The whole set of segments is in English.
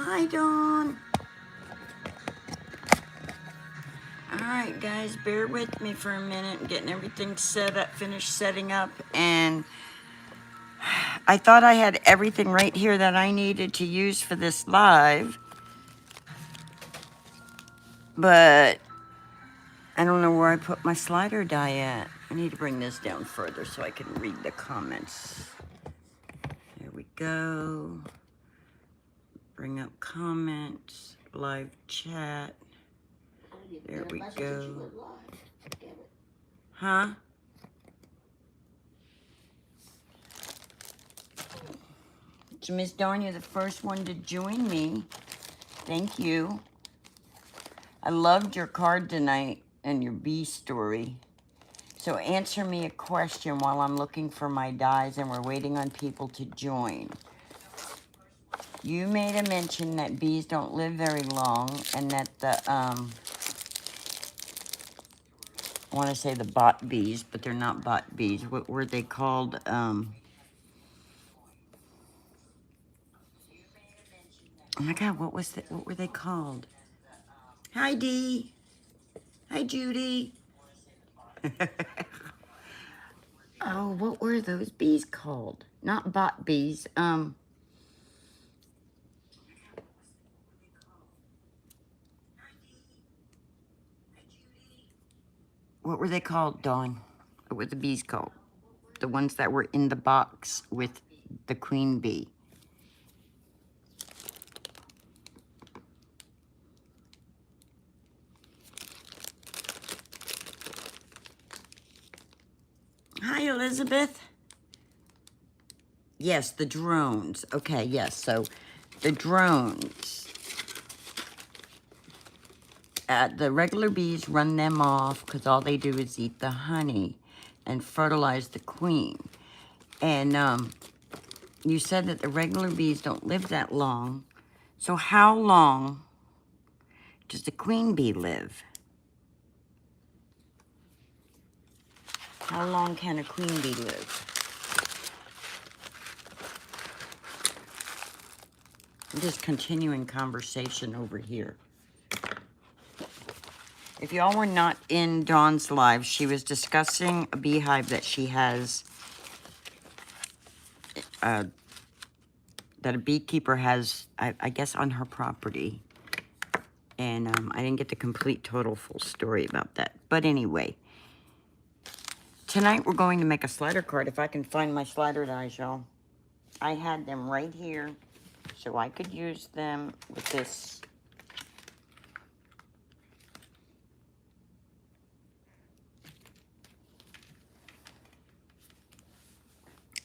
Hi, Dawn. Alright, guys, bear with me for a minute. I'm getting everything set up, finished setting up, and I thought I had everything right here that I needed to use for this live, but I don't know where I put my slider die at. I need to bring this down further so I can read the comments. There we go. Bring up comments, live chat. There we go. Huh? So Miss Dawn, you're the first one to join me. Thank you. I loved your card tonight and your bee story. So answer me a question while I'm looking for my dies and we're waiting on people to join. You made a mention that bees don't live very long and that the, I want to say the bot bees, but they're not bot bees. What were they called? Oh my God, what were they called? Hi, Dee. Hi, Judy. Oh, what were those bees called? Not bot bees. What were they called, Dawn? What were the bees called? The ones that were in the box with the queen bee. Hi, Elizabeth. Yes, the drones. Okay, yes. So the drones. The regular bees run them off because all they do is eat the honey and fertilize the queen. And you said that the regular bees don't live that long. So how long does the queen bee live? How long can a queen bee live? I'm just continuing conversation over here. If y'all were not in Dawn's live, she was discussing a beehive that she has, that a beekeeper has, I guess, on her property. And I didn't get the complete, total, full story about that. But anyway, tonight we're going to make a slider card if I can find my slider dies, y'all. I had them right here, so I could use them with this.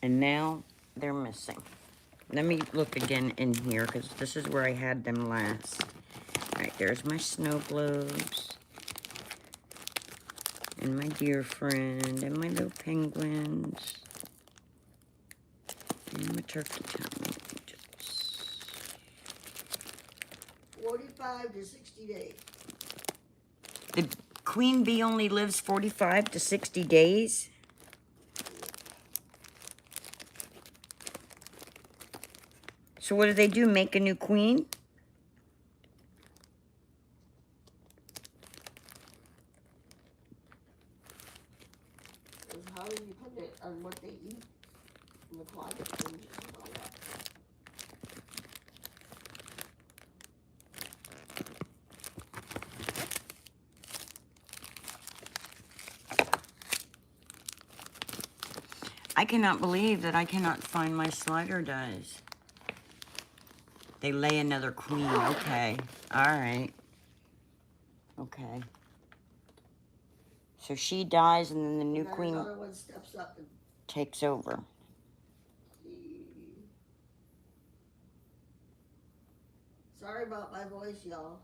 And now they're missing. Let me look again in here, because this is where I had them last. All right, there's my snow globes. And my dear friend, and my little penguins. And my turkey town angels. 45 to 60 days. The queen bee only lives 45 to 60 days? So what do? Make a new queen? How do you put it on what they eat in the climate changes and all that? I cannot believe that I cannot find my slider dies. They lay another queen. Okay. All right. Okay. So she dies and then the new queen Another one steps up and takes over. sorry about my voice, y'all.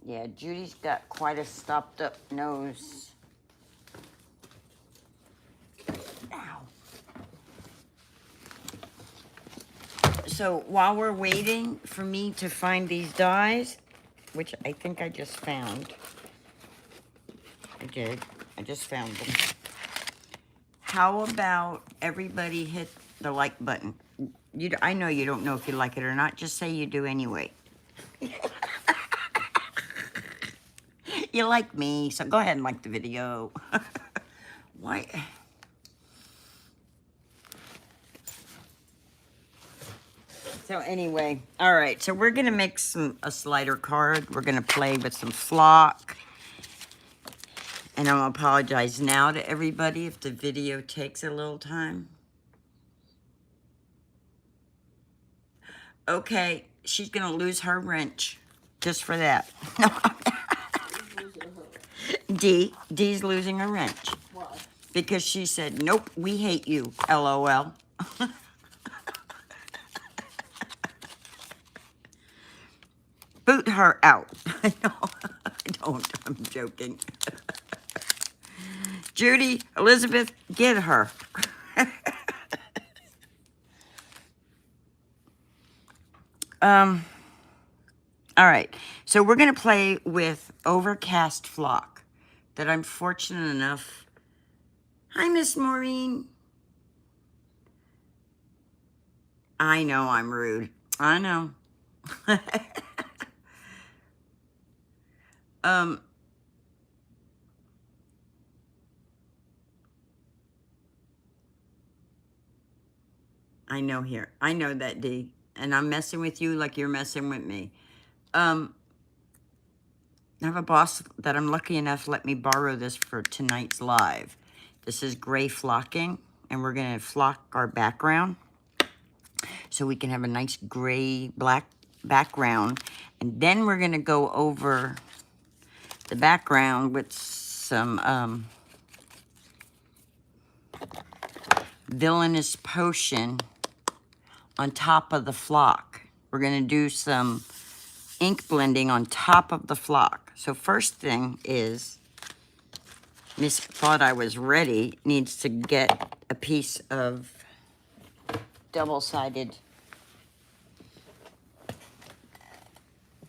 Yeah, Judy's got quite a stopped up nose. Ow. So while we're waiting for me to find these dies, which I think I just found. I did. I just found them. How about everybody hit the like button? I know you don't know if you like it or not. Just say you do anyway. You like me, so go ahead and like the video. Why? So anyway, all right. So we're gonna make a slider card. We're gonna play with some flock, and I'm gonna apologize now to everybody if the video takes a little time. Okay, she's gonna lose her wrench just for that. D's losing her wrench. Why? Because she said, nope, we hate you, LOL. Boot her out. No, I don't, I'm joking. Judy, Elizabeth, get her. All right, so we're gonna play with Overcast Flock that I'm fortunate enough. Hi, Miss Maureen. I know I'm rude. I know. I know here. I know that, D. And I'm messing with you like you're messing with me. I have a boss that I'm lucky enough to let me borrow this for tonight's live. This is gray flocking, and we're going to flock our background so we can have a nice gray black background. And then we're going to go over the background with some Villainous Potion on top of the flock. We're going to do some ink blending on top of the flock. So first thing is, Miss Thought I Was Ready needs to get a piece of double-sided.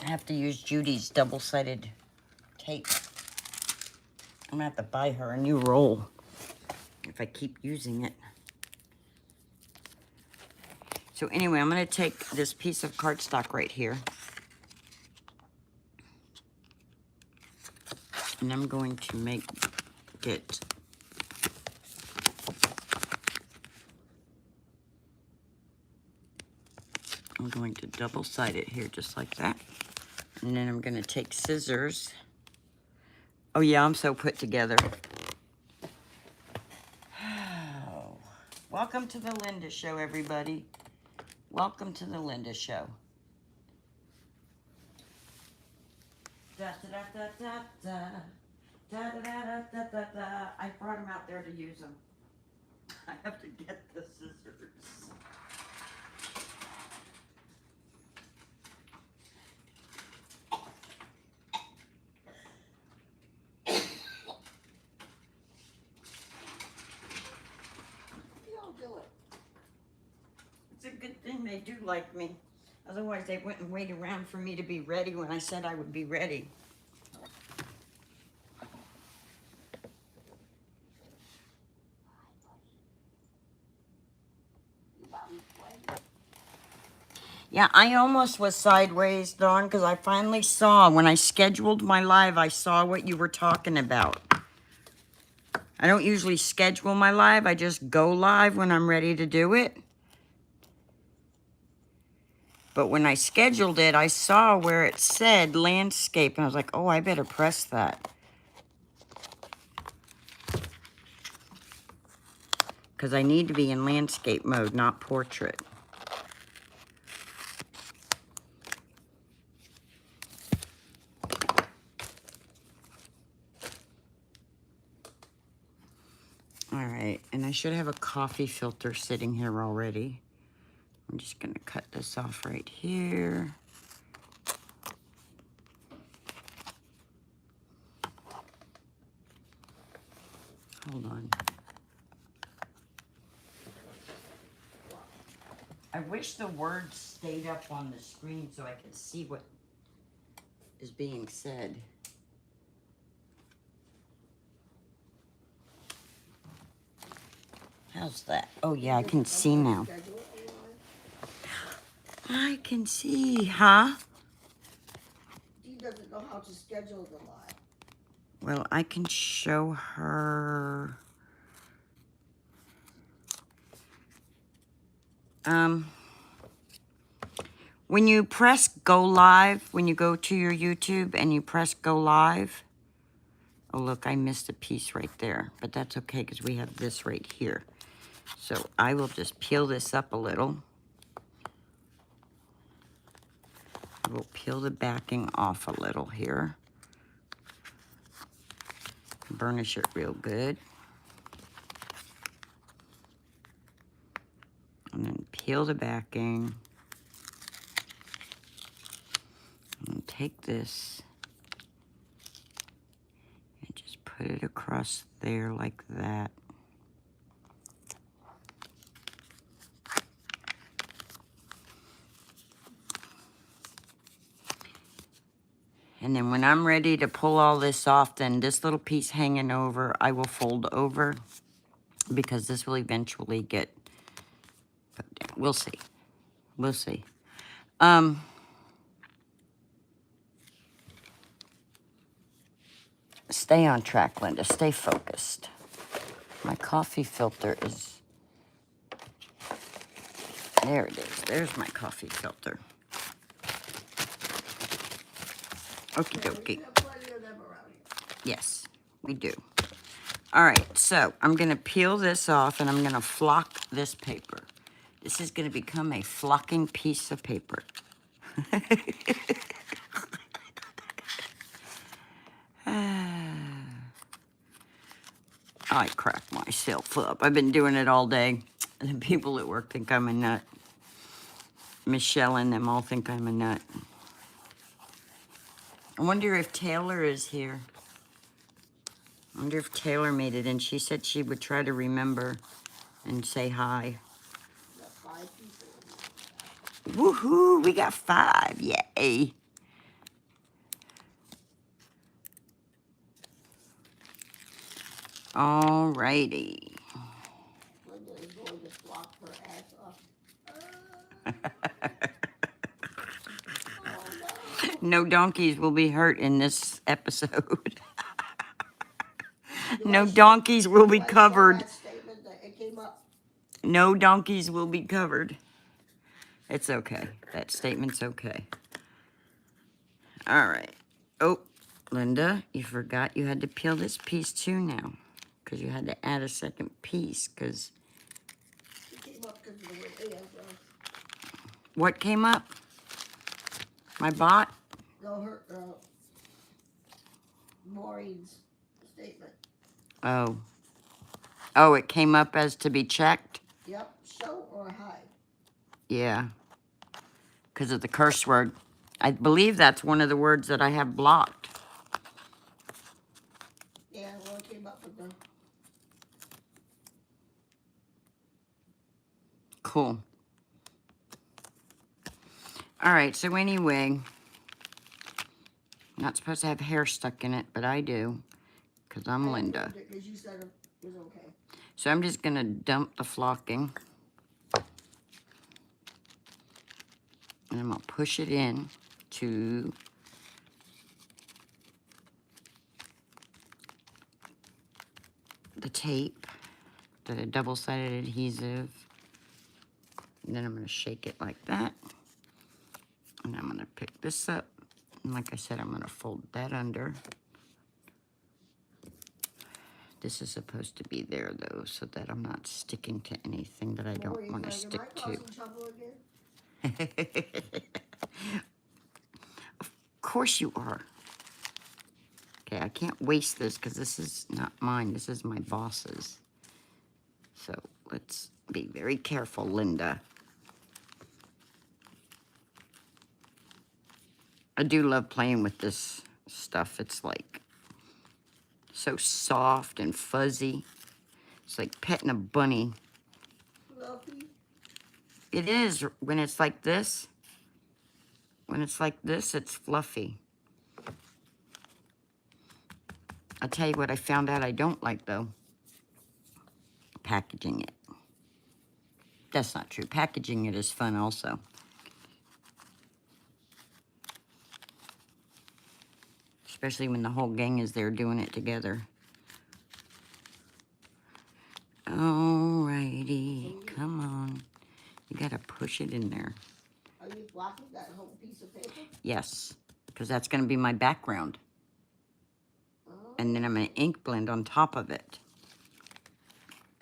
I have to use Judy's double-sided tape. I'm gonna have to buy her a new roll if I keep using it. So anyway, I'm gonna take this piece of cardstock right here, and I'm going to make it I'm going to double-side it here just like that. And then I'm gonna take scissors. Oh yeah, I'm so put together. Oh. Welcome to the Linda Show, everybody. Welcome to the Linda Show. Da, da, da, da, da, da, da, da, da, da, da. I brought them out there to use them. I have to get the scissors. You don't do it. It's a good thing they do like me. Otherwise, they wouldn't wait around for me to be ready when I said I would be ready. Yeah, I almost was sideways, Dawn, because I finally saw, when I scheduled my live, I saw what you were talking about. I don't usually schedule my live. I just go live when I'm ready to do it. But when I scheduled it, I saw where it said landscape, and I was like, oh, I better press that. Because I need to be in landscape mode, not portrait. All right, and I should have a coffee filter sitting here already. I'm just gonna cut this off right here. Hold on. I wish the words stayed up on the screen so I could see what is being said. How's that? Oh yeah, I can see now. I can see, huh? Dee doesn't know how to schedule the live. Well, I can show her. When you press go live, when you go to your YouTube and you press go live, oh look, I missed a piece right there, but that's okay because we have this right here. So I will just peel this up a little. We'll peel the backing off a little here. Burnish it real good. And then peel the backing. And take this and just put it across there like that. And then when I'm ready to pull all this off, then this little piece hanging over, I will fold over because this will eventually get put down. We'll see. We'll see. Stay on track, Linda. Stay focused. My coffee filter is... There it is. There's my coffee filter. Okie dokie. We have plenty of them around here. Yes, we do. All right, so I'm going to peel this off and I'm going to flock this paper. This is going to become a flocking piece of paper. I crack myself up. I've been doing it all day. The people at work think I'm a nut. Michelle and them all think I'm a nut. I wonder if Taylor is here. I wonder if Taylor made it in. She said she would try to remember and say hi. We got 5 people. Woohoo! We got 5. Yay! Alrighty. Linda is going to flop her ass off. Oh no. No donkeys will be hurt in this episode. Do No I show- donkeys will be do I show covered. that statement that it came up? No donkeys will be covered. It's okay. That statement's okay. All right. Oh, Linda, you forgot you had to peel this piece too now. Because you had to add a second piece. Because It came up because of the way it is. what came up? My bot? No, her, Maureen's statement. Oh. Oh, it came up as to be checked? Yep, show or hide. Yeah. Because of the curse word. I believe that's one of the words that I have blocked. Yeah, well, it came up with the... Cool. All right, so anyway, not supposed to have hair stuck in it, but I do, because I'm Linda. Because you said it was okay. So I'm just going to dump the flocking. And I'm going to push it in to the tape, the double-sided adhesive. And then I'm going to shake it like that. And I'm going to pick this up. And like I said, I'm going to fold that under. This is supposed to be there, though, so that I'm not sticking to anything that I don't Maureen, want to am I stick to. causing trouble again? Of course you are. Okay, I can't waste this because this is not mine. This is my boss's. So let's be very careful, Linda. I do love playing with this stuff. It's like so soft and fuzzy. It's like petting a bunny. Fluffy. It is when it's like this. When it's like this, it's fluffy. I'll tell you what I found out I don't like, though. Packaging it. That's not true. Packaging it is fun also. especially when the whole gang is there doing it together. Alrighty, come on. You gotta push it in there. Are you blocking that whole piece of paper? Yes, because that's gonna be my background. Oh. And then I'm gonna ink blend on top of it.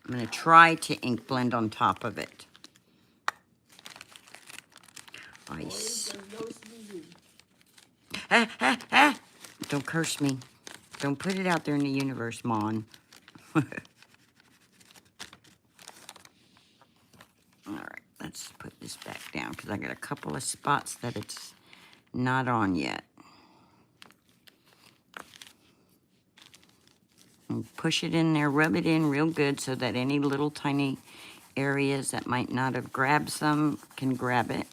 I'm gonna try to ink blend on top of it. Boys, there's no sneezing. Ah, ah, ah. Don't curse me. Don't put it out there in the universe, Mon. Alright, let's put this back down because I got a couple of spots that it's not on yet. And push it in there, rub it in real good so that any little tiny areas that might not have grabbed some can grab it.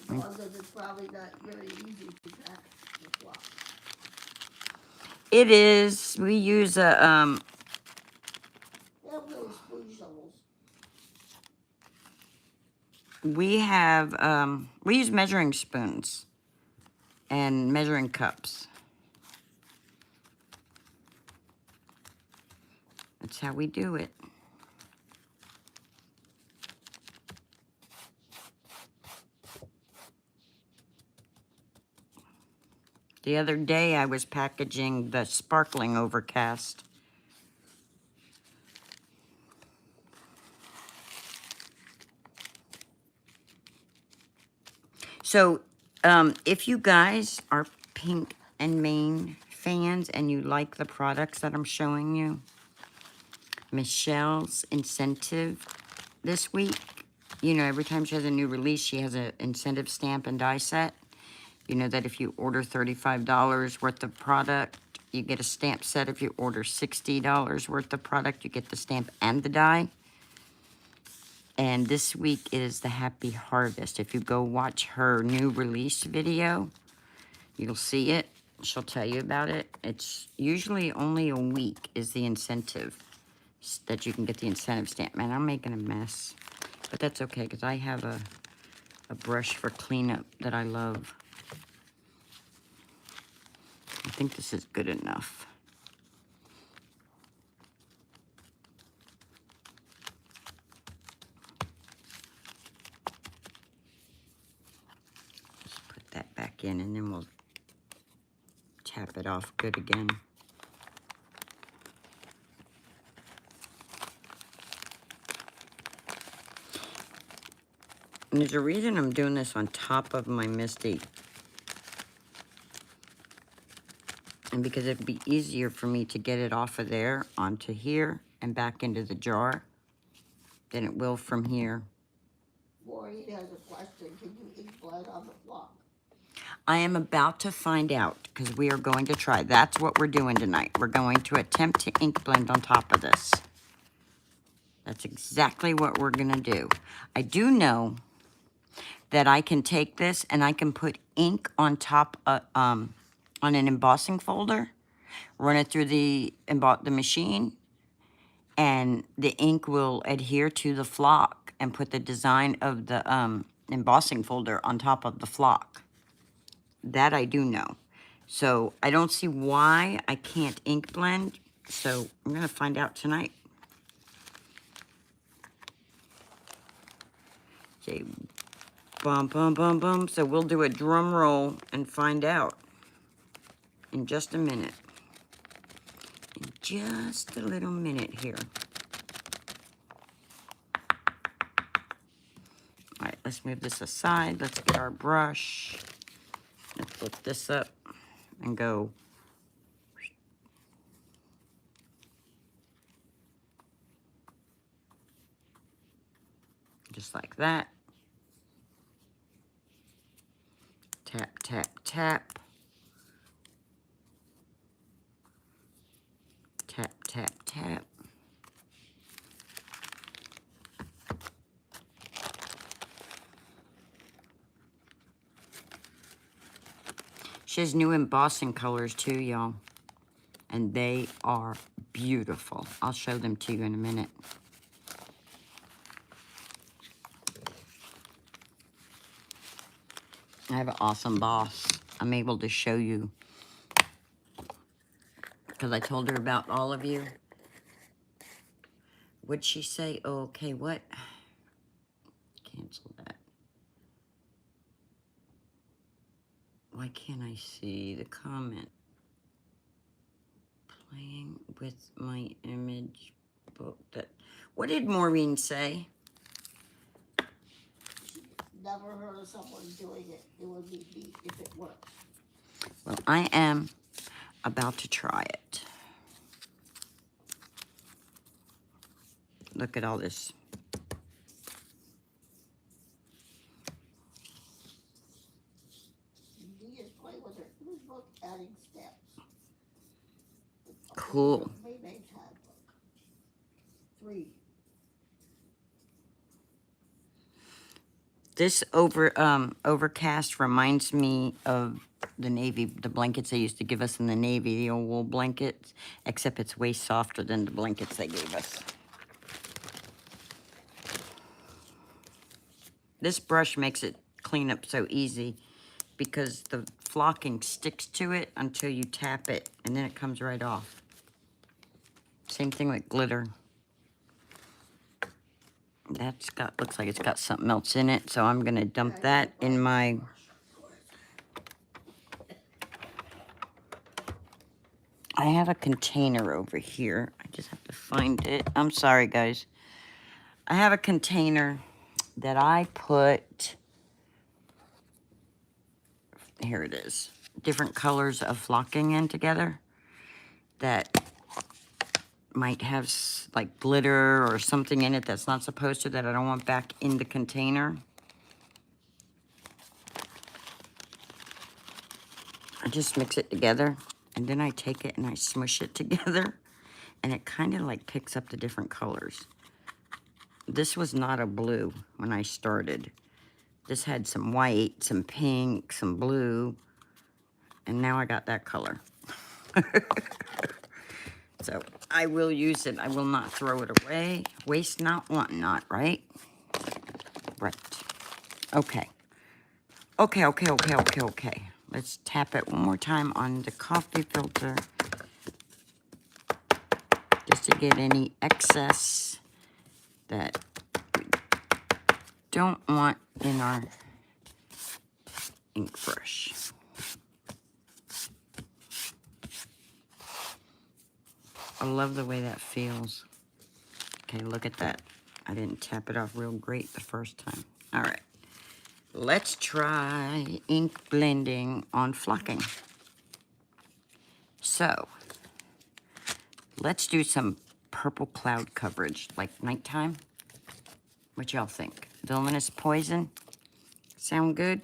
Mom says it's probably not very easy to pack the flock. It is. We use a They have little spoon shovels. we use measuring spoons and measuring cups. That's how we do it. The other day I was packaging the Sparkling Overcast. So, if you guys are Pink and Main fans and you like the products that I'm showing you, Michelle's incentive this week, you know, every time she has a new release, she has an incentive stamp and die set. You know that if you order $35 worth of product, you get a stamp set. If you order $60 worth of product, you get the stamp and the die. And this week is the Happy Harvest. If you go watch her new release video, you'll see it. She'll tell you about it. It's usually only a week is the incentive that you can get the incentive stamp. Man, I'm making a mess. But that's okay, because I have a brush for cleanup that I love. I think this is good enough. Just put that back in, and then we'll tap it off good again. And there's a reason I'm doing this on top of my Misty. And because it'd be easier for me to get it off of there onto here and back into the jar than it will from here. Maureen has a question. Can you ink blend on the flock? I am about to find out because we are going to try. That's what we're doing tonight. We're going to attempt to ink blend on top of this. That's exactly what we're going to do. I do know that I can take this and I can put ink on top of, on an embossing folder, run it through the machine, and the ink will adhere to the flock and put the design of the embossing folder on top of the flock. That I do know. So I don't see why I can't ink blend. So I'm gonna find out tonight. Okay, bum, bum, bum, bum. So we'll do a drum roll and find out in just a minute. In just a little minute here. All right, let's move this aside. Let's get our brush. Let's lift this up and go. Just like that. Tap, tap, tap. Tap, tap, tap. She has new embossing colors too, y'all. And they are beautiful. I'll show them to you in a minute. I have an awesome boss. I'm able to show you. Because I told her about all of you. What'd she say? Oh, okay, what? Cancel that. Why can't I see the comment? Playing with my image book. That. What did Maureen say? Never heard of someone doing it. It would be neat if it works. Well, I am about to try it. Look at all this. You just play with her. Who's book adding steps? Cool. Maybank handbook. 3. This overcast reminds me of the Navy, the blankets they used to give us in the Navy, the old wool blankets, except it's way softer than the blankets they gave us. This brush makes it clean up so easy because the flocking sticks to it until you tap it, and then it comes right off. Same thing with glitter. Looks like it's got something else in it, so I'm gonna dump that in my... I have a container over here. I just have to find it. I'm sorry, guys. I have a container that I put... Here it is. Different colors of flocking in together that might have like glitter or something in it that's not supposed to, that I don't want back in the container. I just mix it together, and then I take it and I smush it together, and it kind of like picks up the different colors. This was not a blue when I started. This had some white, some pink, some blue, and now I got that color. So I will use it. I will not throw it away. Waste not, want not, right? Right. Okay. Okay. Let's tap it one more time on the coffee filter just to get any excess that we don't want in our ink brush. I love the way that feels. Okay, look at that. I didn't tap it off real great the first time. All right. Let's try ink blending on flocking. So, let's do some purple cloud coverage, like nighttime. What y'all think? Villainous Poison? Sound good?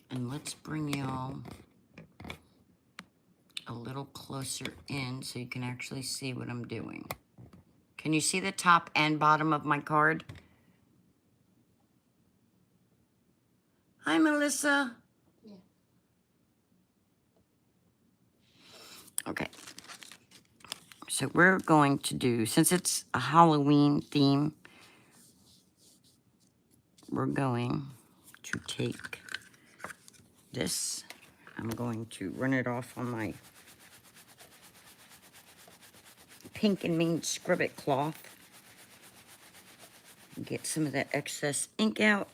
And let's bring y'all a little closer in so you can actually see what I'm doing. Can you see the top and bottom of my card? Hi, Melissa. Yeah. Okay. So we're going to do, since it's a Halloween theme, we're going to take this. I'm going to run it off on my Pink and Mean Scrub It cloth. Get some of that excess ink out.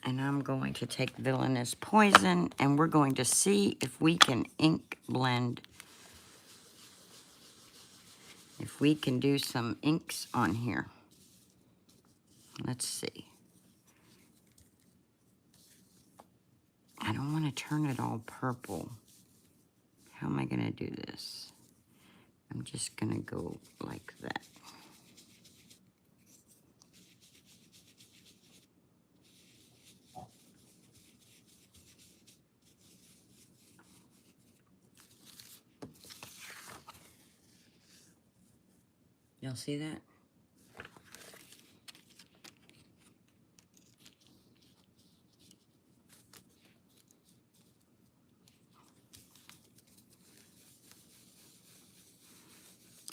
And I'm going to take Villainous Poison, and we're going to see if we can ink blend. If we can do some inks on here. Let's see. I don't want to turn it all purple. How am I going to do this? I'm just going to go like that. Y'all see that?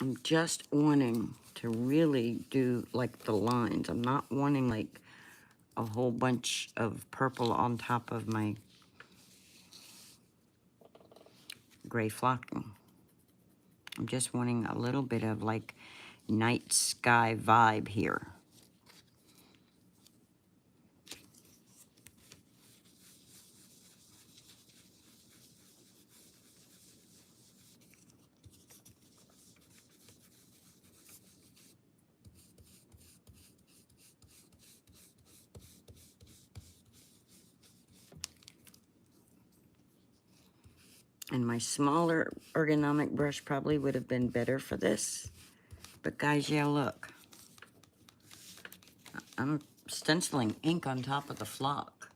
I'm just wanting to really do like the lines. I'm not wanting like a whole bunch of purple on top of my gray flocking. I'm just wanting a little bit of like night sky vibe here. And my smaller ergonomic brush probably would have been better for this. But guys, yeah, look. I'm stenciling ink on top of the flock.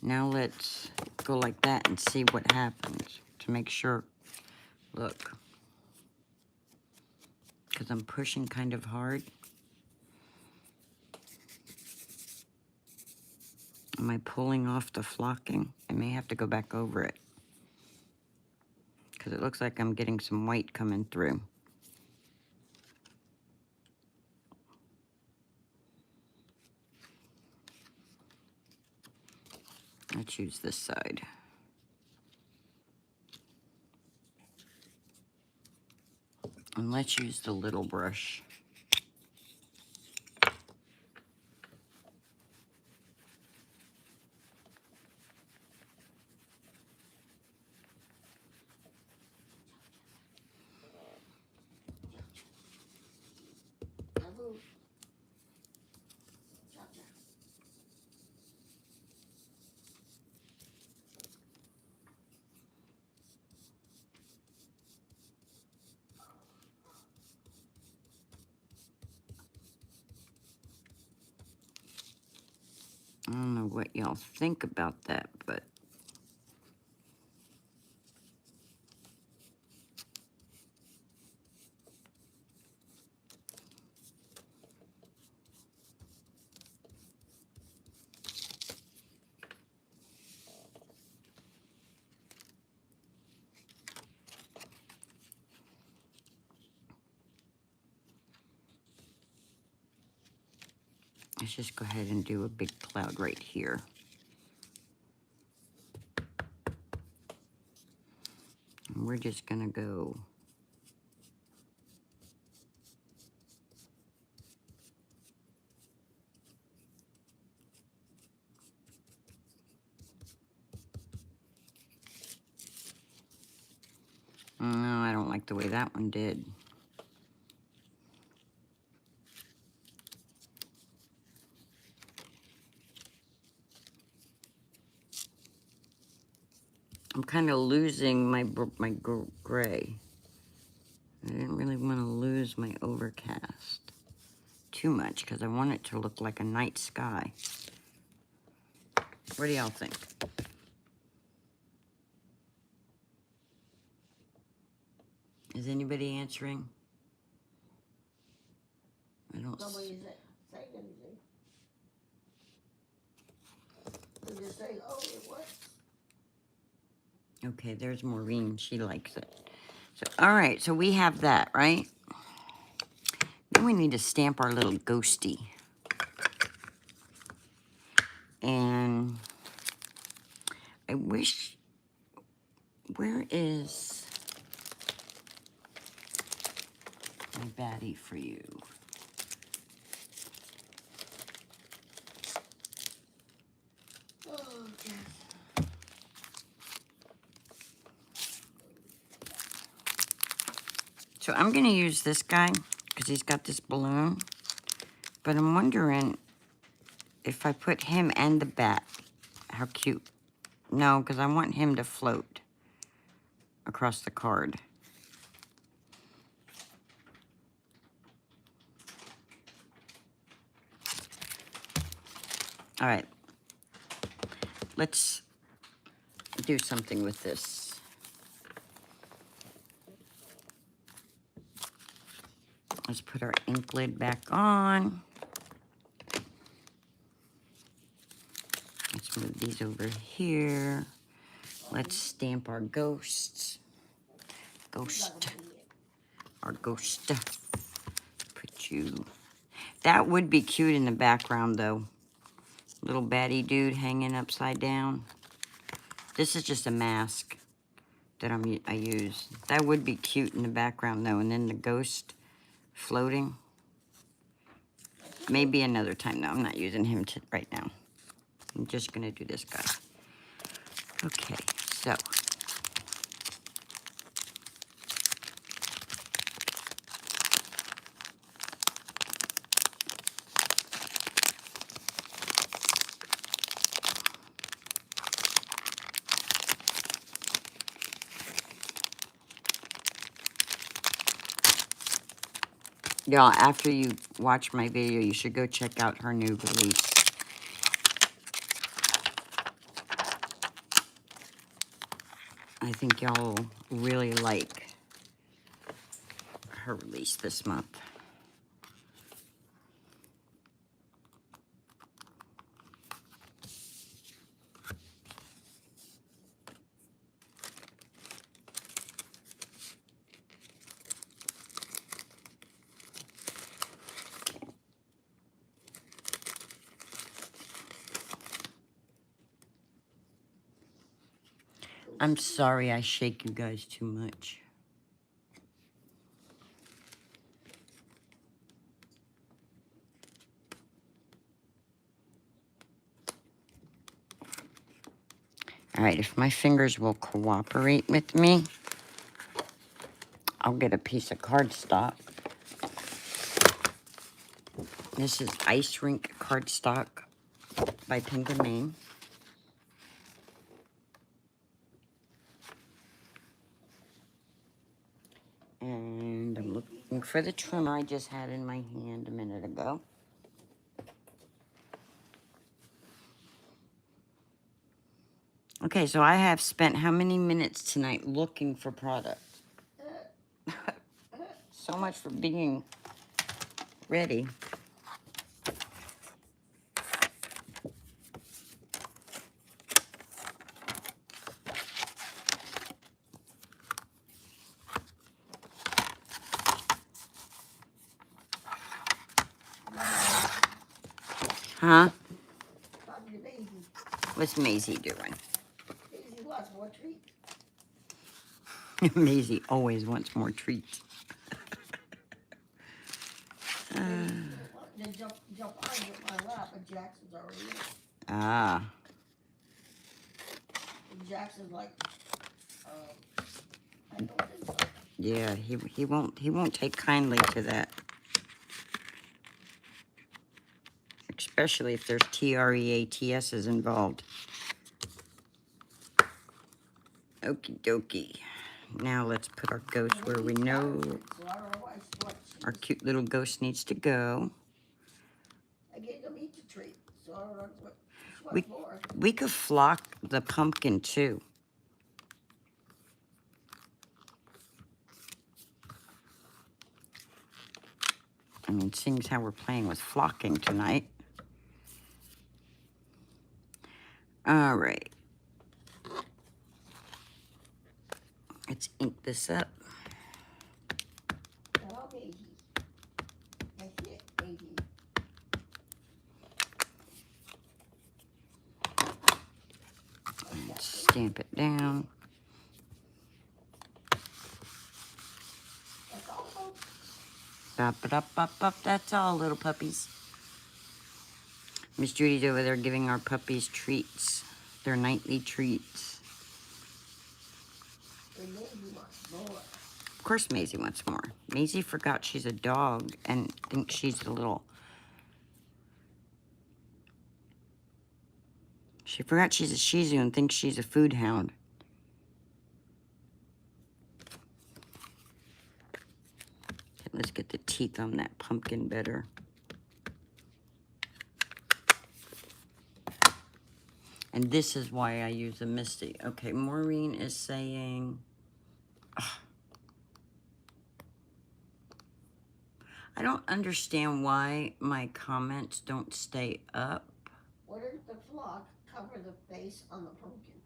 Now let's go like that and see what happens to make sure. Look. Because I'm pushing kind of hard. Am I pulling off the flocking? I may have to go back over it. Because it looks like I'm getting some white coming through. Let's use this side. And let's use the little brush. I don't know what y'all think about that, but let's just go ahead and do a big cloud right here. And we're just gonna go no, I don't like the way that one did. I'm kind of losing my gray. I didn't really want to lose my overcast too much because I want it to look like a night sky. What do y'all think? Is anybody answering? I don't. Nobody's saying anything. They're just saying, oh, it works. Okay, there's Maureen. She likes it. So, all right, so we have that, right? Then we need to stamp our little ghosty. And I wish, where is my baddie for you? Oh, okay. So I'm gonna use this guy because he's got this balloon. But I'm wondering if I put him and the bat, how cute. No, because I want him to float across the card. All right, let's do something with this. Let's put our ink lid back on. Let's move these over here. Let's stamp our ghosts. Ghost. Our ghost. Put you. That would be cute in the background, though. Little baddie dude hanging upside down. This is just a mask that I use. That would be cute in the background, though. And then the ghost floating. Maybe another time, though. I'm not using him right now. I'm just going to do this guy. Okay, so. Y'all, after you watch my video, you should go check out her new release. I think y'all will really like her release this month. I'm sorry I shake you guys too much. All right, if my fingers will cooperate with me, I'll get a piece of cardstock. This is Ice Rink Cardstock by Pink and Main. And I'm looking for the trimmer I just had in my hand a minute ago. Okay, so I have spent how many minutes tonight looking for product? So much for being ready. Huh? What's Maisie doing? Daisy wants more treats. Maisie always wants more treats. They jump on my lap, but Jackson's already in. Ah. And Jackson's like, I don't think so. Yeah, he won't take kindly to that. Especially if there's TREATS's involved. Okie dokie. Now let's put our ghost where we know our cute little ghost needs to go. I gave them each a treat, so I don't know what for. We could flock the pumpkin too. I mean, seeing as how we're playing with flocking tonight. All right. Let's ink this up. Hello, Maisie. That's it, Maisie. And stamp it down. That's all, folks. Bop it up, bop, bop. That's all, little puppies. Miss Judy's over there giving our puppies treats. Their nightly treats. And Maisie wants more. Of course Maisie wants more. Maisie forgot she's a dog and thinks she's the little... She forgot she's a Shih Tzu and thinks she's a food hound. Okay, let's get the teeth on that pumpkin better. And this is why I use a Misty. Okay, Maureen is saying... I don't understand why my comments don't stay up. What did the flock cover the face on the pumpkin?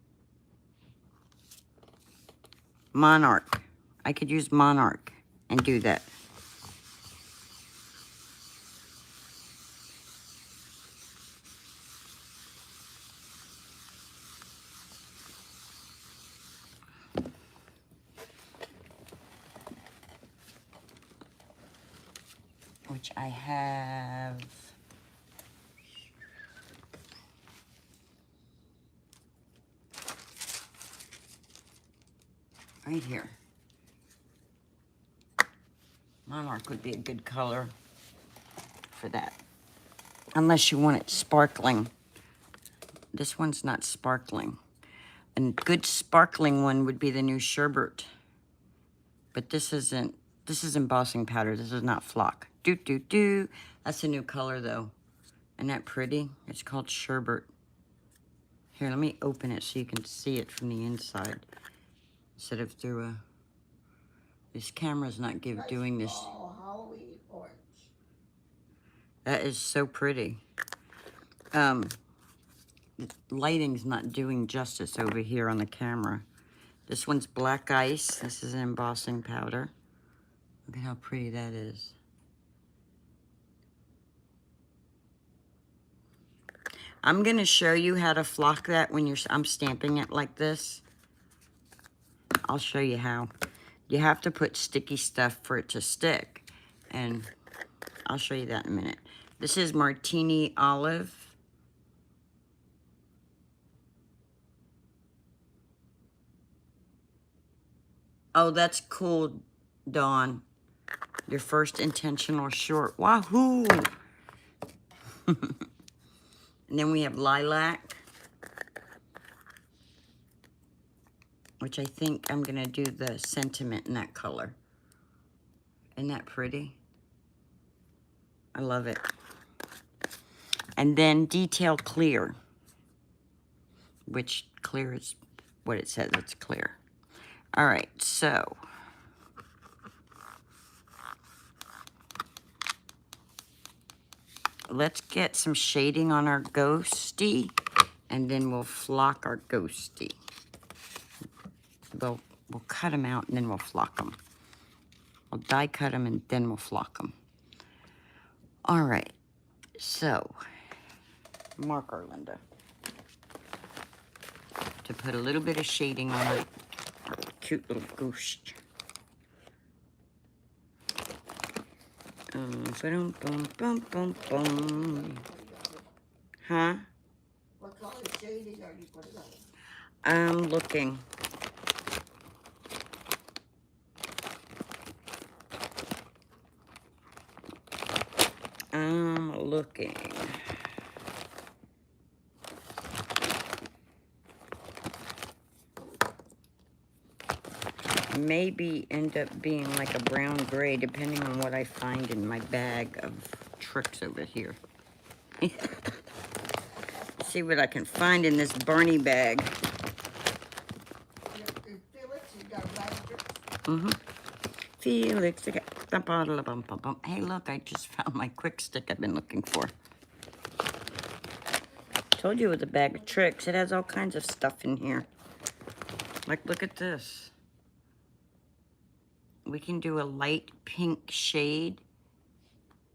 Monarch. I could use Monarch and do that. Which I have. Right here. Monarch would be a good color for that. Unless you want it sparkling. This one's not sparkling. A good sparkling one would be the new Sherbert. But this is embossing powder. This is not flock. Do. That's a new color though. Isn't that pretty? It's called Sherbert. Here, let me open it so you can see it from the inside. Instead of through a... This camera's not doing this. Halloween orange. That is so pretty. The lighting's not doing justice over here on the camera. This one's black ice. This is an embossing powder. Look at how pretty that is. I'm gonna show you how to flock that when I'm stamping it like this. I'll show you how. You have to put sticky stuff for it to stick. And I'll show you that in a minute. This is Martini Olive. Oh, that's cool, Dawn. Your first intentional short. Wahoo! And then we have Lilac, which I think I'm going to do the sentiment in that color. Isn't that pretty? I love it. And then Detail Clear, which clear is what it says, it's clear. All right, so let's get some shading on our ghosty, and then we'll flock our ghosty. We'll cut them out, and then we'll flock them. We'll die cut them, and then we'll flock them. All right, so marker, Linda, to put a little bit of shading on our cute little ghost. Boom, boom, boom, boom, boom. Huh? What color shading are you putting on? I'm looking. I'm looking. Maybe end up being like a brown gray, depending on what I find in my bag of tricks over here. See what I can find in this Barney bag. Felix, you got raspberry. Mm-hmm. Felix, okay. Hey, look, I just found my quick stick I've been looking for. Told you it was a bag of tricks. It has all kinds of stuff in here. Like, look at this. We can do a light pink shade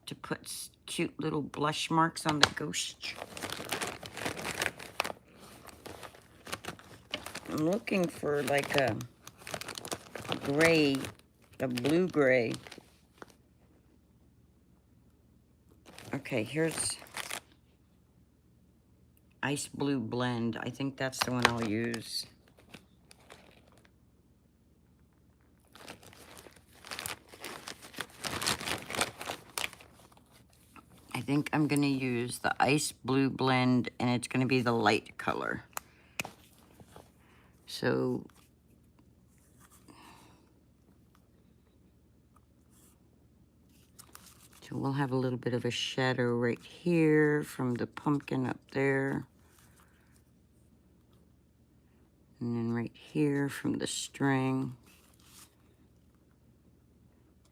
to put cute little blush marks on the ghost. I'm looking for like a gray, a blue gray. Okay, here's Ice Blue Blend. I think that's the one I'll use. I think I'm gonna use the Ice Blue Blend, and it's gonna be the light color. So we'll have a little bit of a shadow right here from the pumpkin up there. And then right here from the string.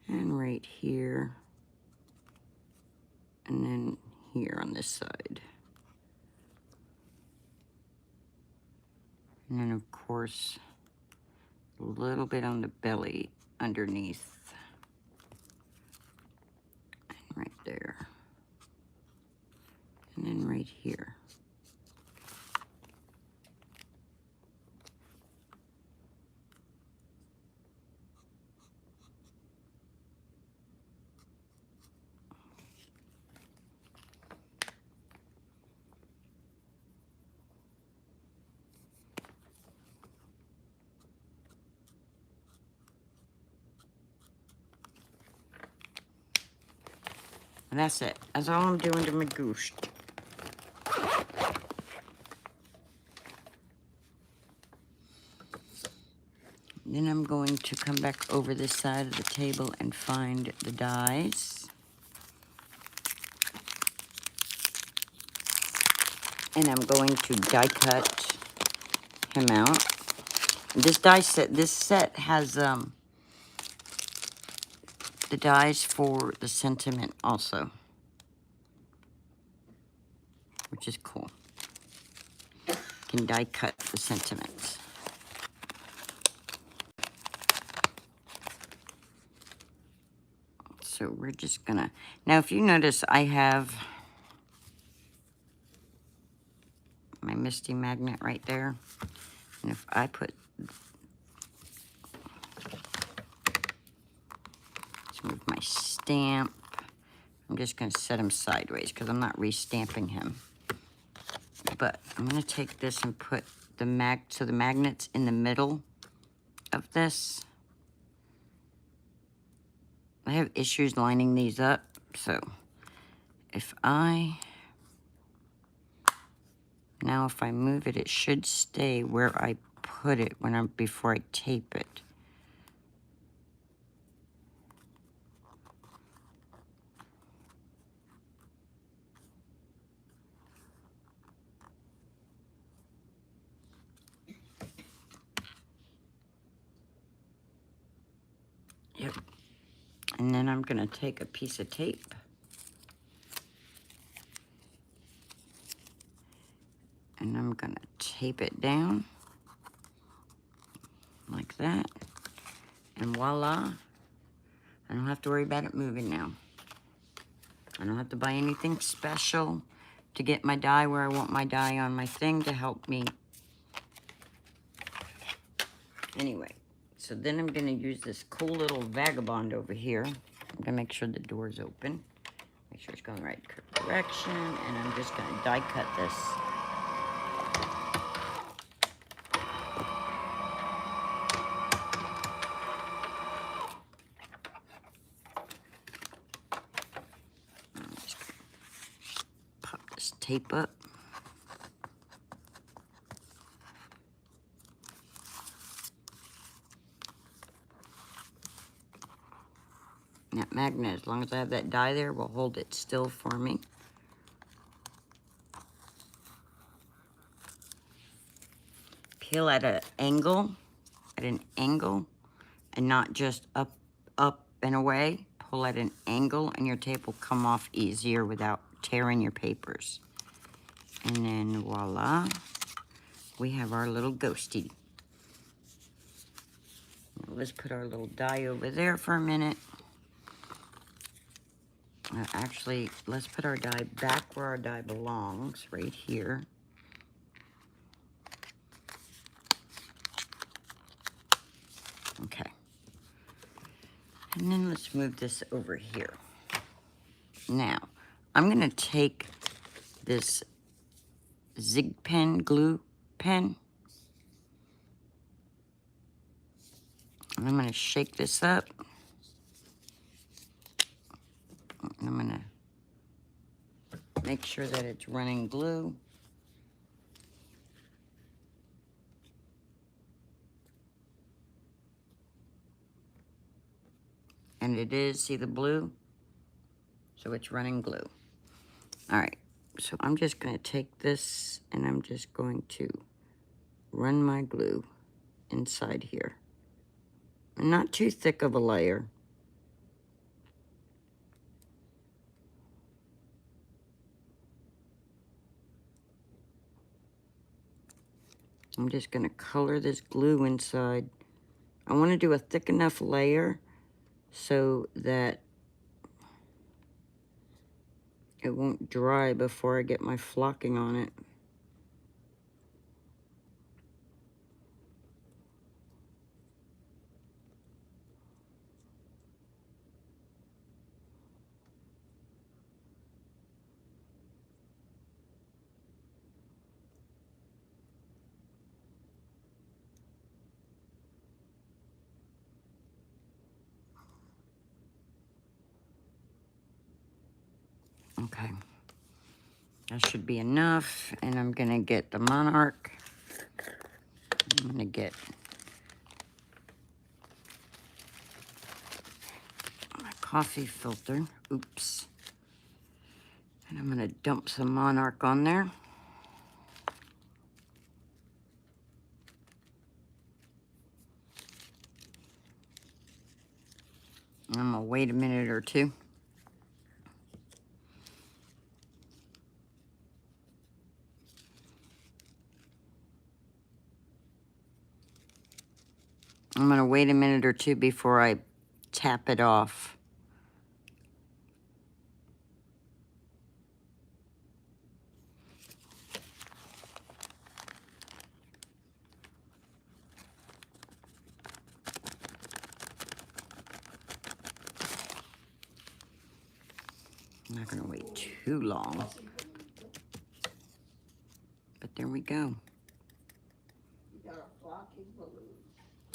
And right here. And then here on this side. And then of course, A little bit on the belly underneath. And right there. And then right here. And that's it. That's all I'm doing to my goose. Then I'm going to come back over this side of the table and find the dies. And I'm going to die cut him out. This set has the dies for the sentiment also, which is cool. You can die cut the sentiments. So we're just gonna, now if you notice I have my Misty magnet right there. And if I put, let's move my stamp. I'm just gonna set him sideways because I'm not re-stamping him. But I'm gonna take this and put the magnet's in the middle of this. I have issues lining these up, so if I move it, it should stay where I put it before I tape it. Yep. And then I'm gonna take a piece of tape and I'm gonna tape it down like that. And voila, I don't have to worry about it moving now. I don't have to buy anything special to get my die where I want my die on my thing to help me. Anyway, so then I'm gonna use this cool little vagabond over here. I'm gonna make sure the door's open. Make sure it's going the right direction, and I'm just gonna die cut this. I'm just gonna pop this tape up. That magnet, as long as I have that die there, will hold it still for me. Peel at an angle, and not just up and away. Pull at an angle, and your tape will come off easier without tearing your papers. And then voila, we have our little ghosty. Now let's put our little die over there for a minute. Actually, let's put our die back where our die belongs, right here. Okay. And then let's move this over here. Now, I'm gonna take this Zig pen, glue pen, and I'm gonna shake this up. And I'm gonna make sure that it's running glue. And it is, see the blue? So it's running glue. All right, so I'm just gonna take this and I'm just going to run my glue inside here. And not too thick of a layer. I'm just gonna color this glue inside I want to do a thick enough layer so that it won't dry before I get my flocking on it. Okay. That should be enough. And I'm going to get the Monarch. I'm going to get my coffee filter. Oops. And I'm going to dump some Monarch on there. I'm going to wait a minute or two. I'm going to wait a minute or two before I tap it off. I'm not going to wait too long. But there we go. You got a flocking balloon.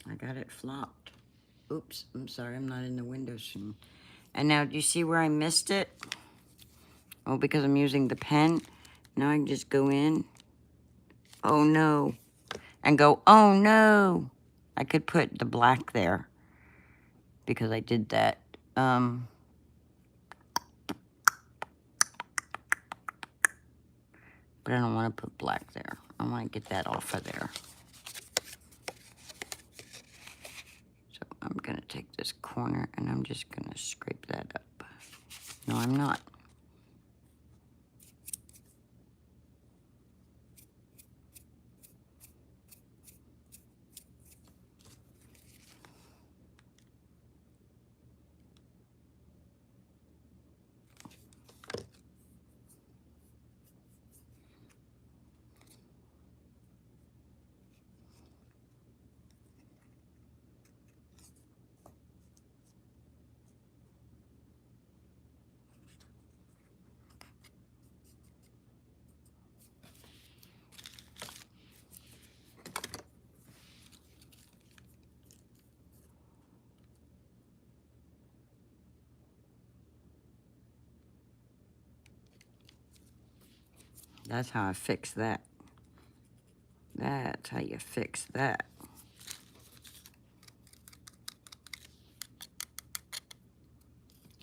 I got it flopped. Oops, I'm sorry, I'm not in the window soon. And now, do you see where I missed it? Oh, because I'm using the pen. Now I can just go in. Oh no. And go, oh no. I could put the black there because I did that. But I don't want to put black there. I want to get that off of there. So I'm going to take this corner and I'm just going to scrape that up. No, I'm not. That's how I fix that. That's how you fix that.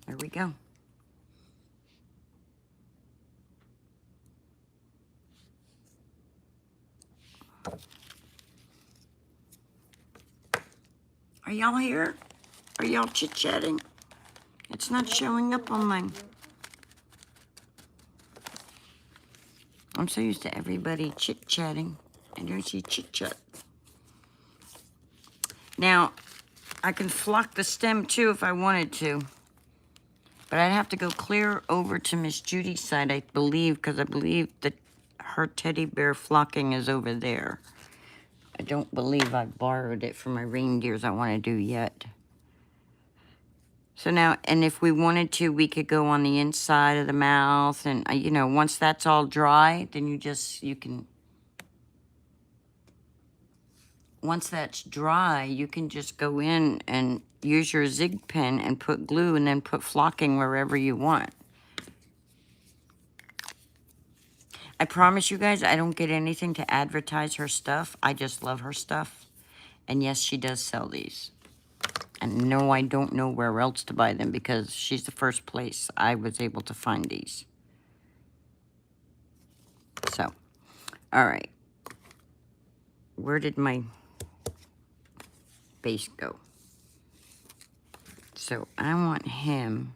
There we go. Are y'all here? Are y'all chit-chatting? It's not showing up on mine. I'm so used to everybody chit-chatting. I don't see chit-chat. Now, I can flock the stem too if I wanted to. But I'd have to go clear over to Miss Judy's side, I believe, because I believe that her teddy bear flocking is over there. I don't believe I borrowed it for my reindeers I want to do yet. So now, and if we wanted to, we could go on the inside of the mouth. And, you know, once that's all dry, then you can... Once that's dry, you can just go in and use your zig pen and put glue and then put flocking wherever you want. I promise you guys, I don't get anything to advertise her stuff. I just love her stuff. And yes, she does sell these. And no, I don't know where else to buy them because she's the first place I was able to find these. So, all right. Where did my base go? So I want him.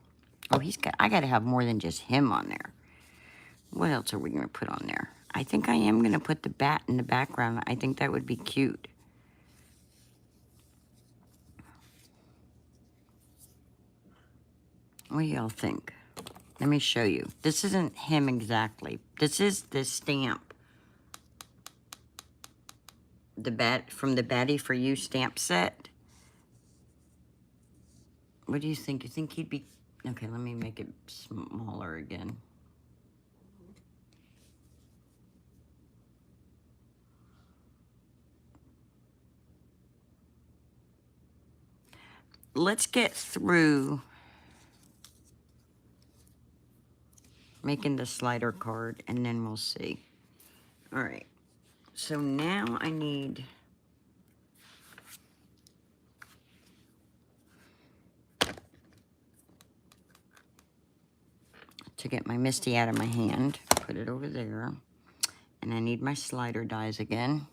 Oh, I gotta have more than just him on there. What else are we gonna put on there? I think I am gonna put the bat in the background. I think that would be cute. What do y'all think? Let me show you. This isn't him exactly. This is the stamp. From the Batty For You stamp set. What do you think? You think he'd be... Okay, let me make it smaller again. Let's get through making the slider card, and then we'll see. All right. So now I need... to get my Misty out of my hand. Put it over there. And I need my slider dies again,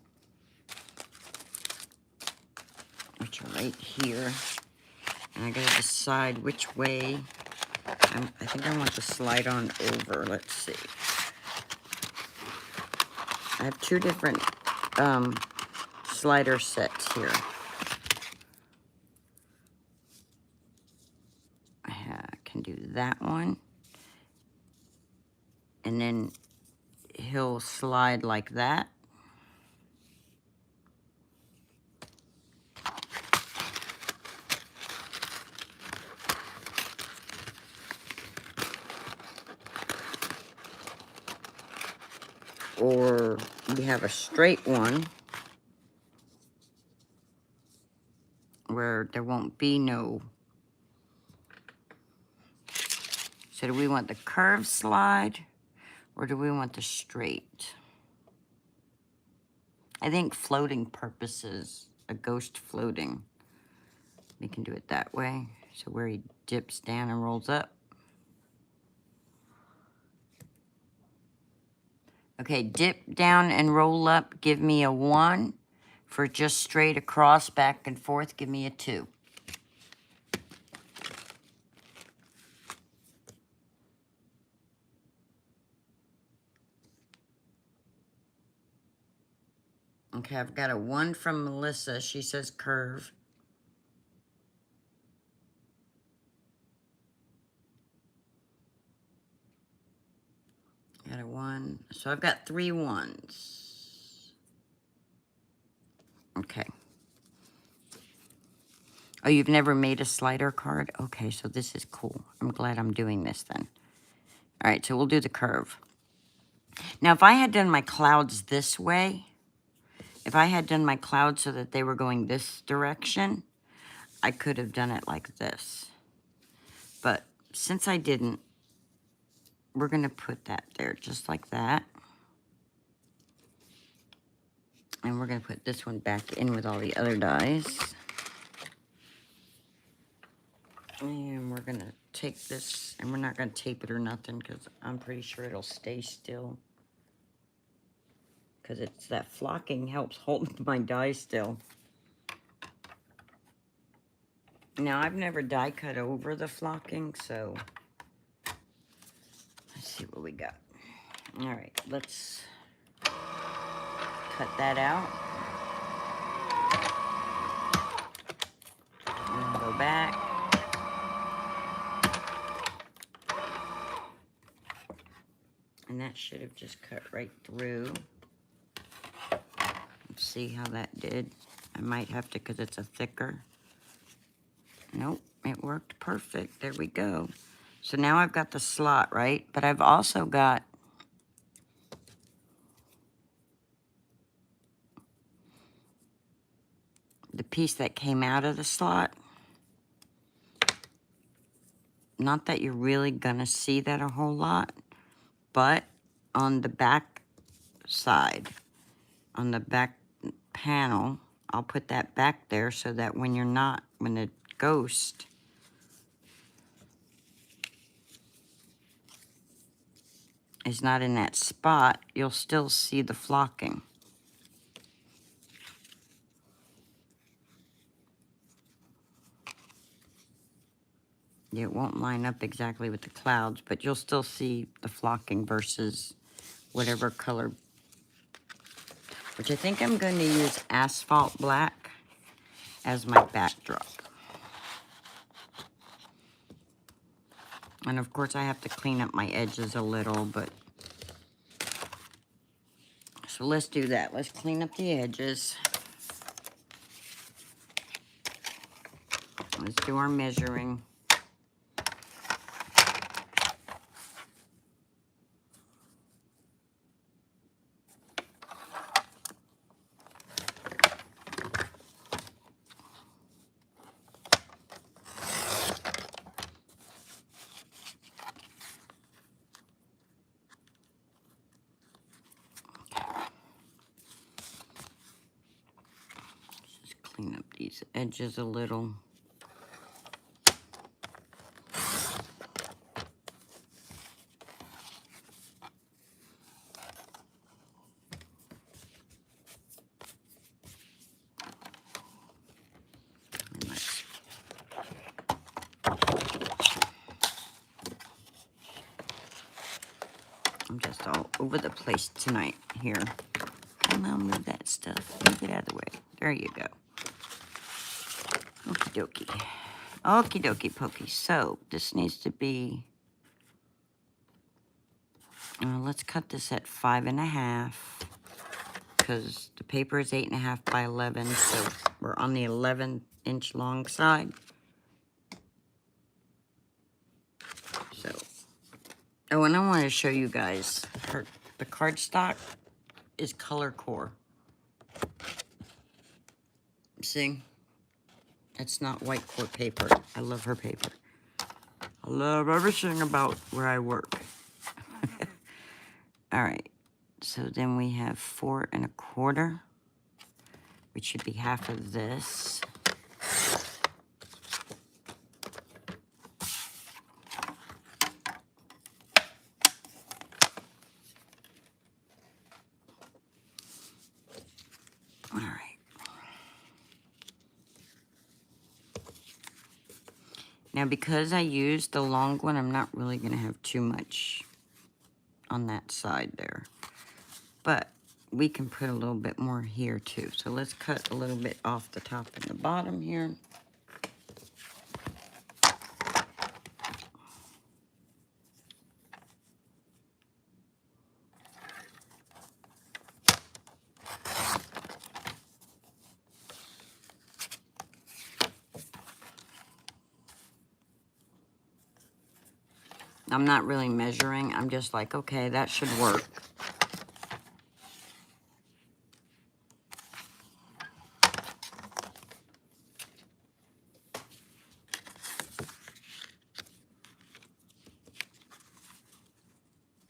which are right here. And I gotta decide which way. I think I want to slide on over. Let's see. I have two different slider sets here. I can do that one. And then he'll slide like that. Or we have a straight one where there won't be no... So do we want the curved slide or do we want the straight? I think floating purposes, a ghost floating, we can do it that way. So where he dips down and rolls up. Okay, dip down and roll up, give me a 1. For just straight across, back and forth, give me a 2. Okay, I've got a 1 from Melissa. She says curve. Got a 1. So I've got 3 1s. Okay. Oh, you've never made a slider card? Okay, so this is cool. I'm glad I'm doing this then. All right, so we'll do the curve. Now, if I had done my clouds this way, if I had done my clouds so that they were going this direction, I could have done it like this. But since I didn't, we're going to put that there just like that. And we're going to put this one back in with all the other dies. And we're going to take this, and we're not going to tape it or nothing because I'm pretty sure it'll stay still. Because it's that flocking helps hold my die still. Now, I've never die cut over the flocking, so let's see what we got. All right, let's cut that out. And go back. And that should have just cut right through. Let's see how that did. I might have to because it's a thicker. Nope, it worked perfect. There we go. So now I've got the slot, right? But I've also got the piece that came out of the slot. Not that you're really gonna see that a whole lot, but on the back side, on the back panel, I'll put that back there so that when the ghost is not in that spot, you'll still see the flocking. It won't line up exactly with the clouds, but you'll still see the flocking versus whatever color, which I think I'm going to use asphalt black as my backdrop. And of course I have to clean up my edges a little, but so let's do that. Let's clean up the edges. Let's do our measuring. Just clean up these edges a little. And let's I'm just all over the place tonight here. And I'll move that stuff. Move it out of the way. There you go. Okie dokie. Okie dokie pokey. So this needs to be, let's cut this at 5.5 because the paper is 8.5 by 11. So we're on the 11-inch long side. So, oh, and I want to show you guys the cardstock is color core. See? It's not white core paper. I love her paper. I love everything about where I work. All right. So then we have 4 1/4, which should be half of this. All right. Now, because I used the long one, I'm not really going to have too much on that side there. But we can put a little bit more here, too. So let's cut a little bit off the top and the bottom here. I'm not really measuring. I'm just like, okay, that should work.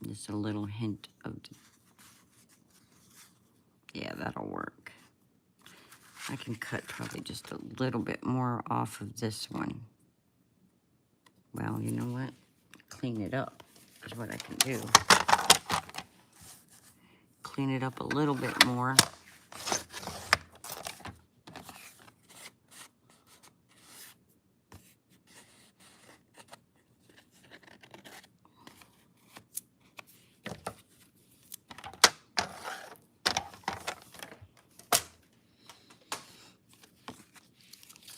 Just a little hint of, yeah, that'll work. I can cut probably just a little bit more off of this one. Well, you know what? Clean it up is what I can do. Clean it up a little bit more.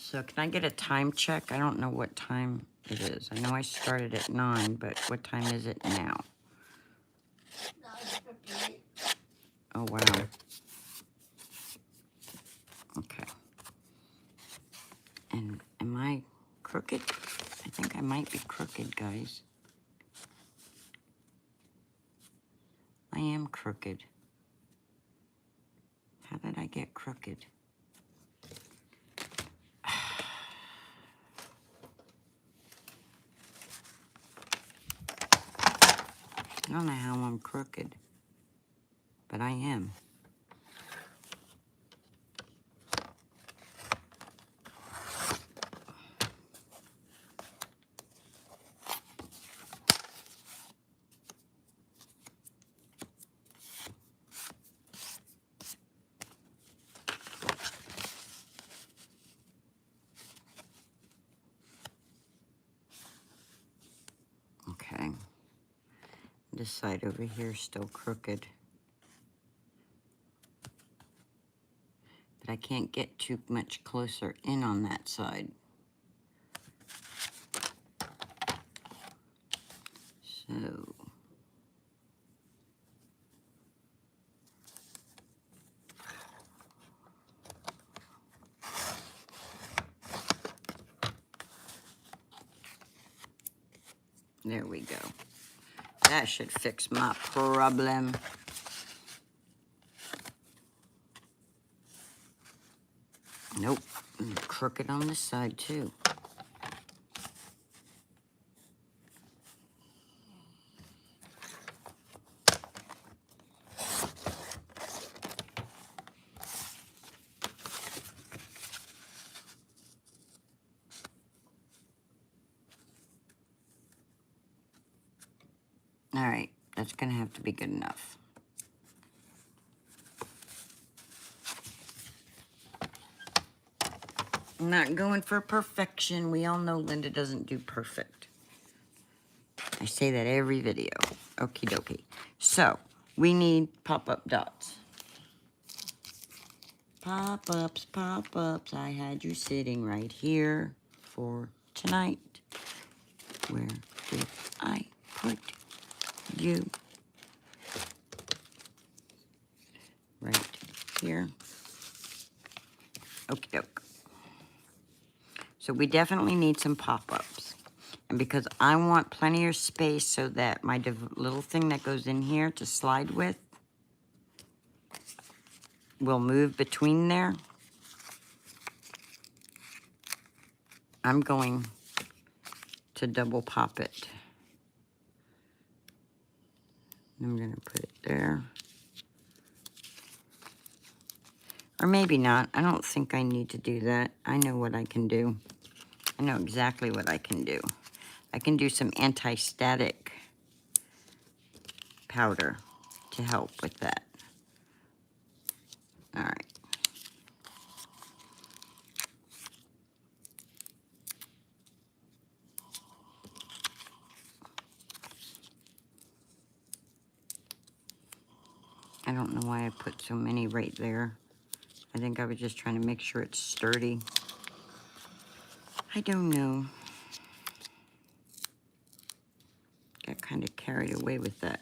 So can I get a time check? I don't know what time it is. I know I started at 9, but what time is it now? 9:58. Oh, wow. Okay. And am I crooked? I think I might be crooked, guys. I am crooked. How did I get crooked? I don't know how I'm crooked, but I am. Okay. This side over here is still crooked. But I can't get too much closer in on that side. Oh. There we go. That should fix my problem. Nope. Crooked on this side too. All right, that's gonna have to be good enough. I'm not going for perfection. We all know Linda doesn't do perfect. I say that every video. Okie dokie. So, we need pop-up dots. Pop-ups, pop-ups. I had you sitting right here for tonight. Where did I put you? Right here. Okie doke. So we definitely need some pop-ups. And because I want plenty of space so that my little thing that goes in here to slide with will move between there, I'm going to double pop it. I'm gonna put it there. Or maybe not. I don't think I need to do that. I know what I can do. I know exactly what I can do. I can do some anti-static powder to help with that. All right. I don't know why I put so many right there. I think I was just trying to make sure it's sturdy. I don't know. Got kind of carried away with that.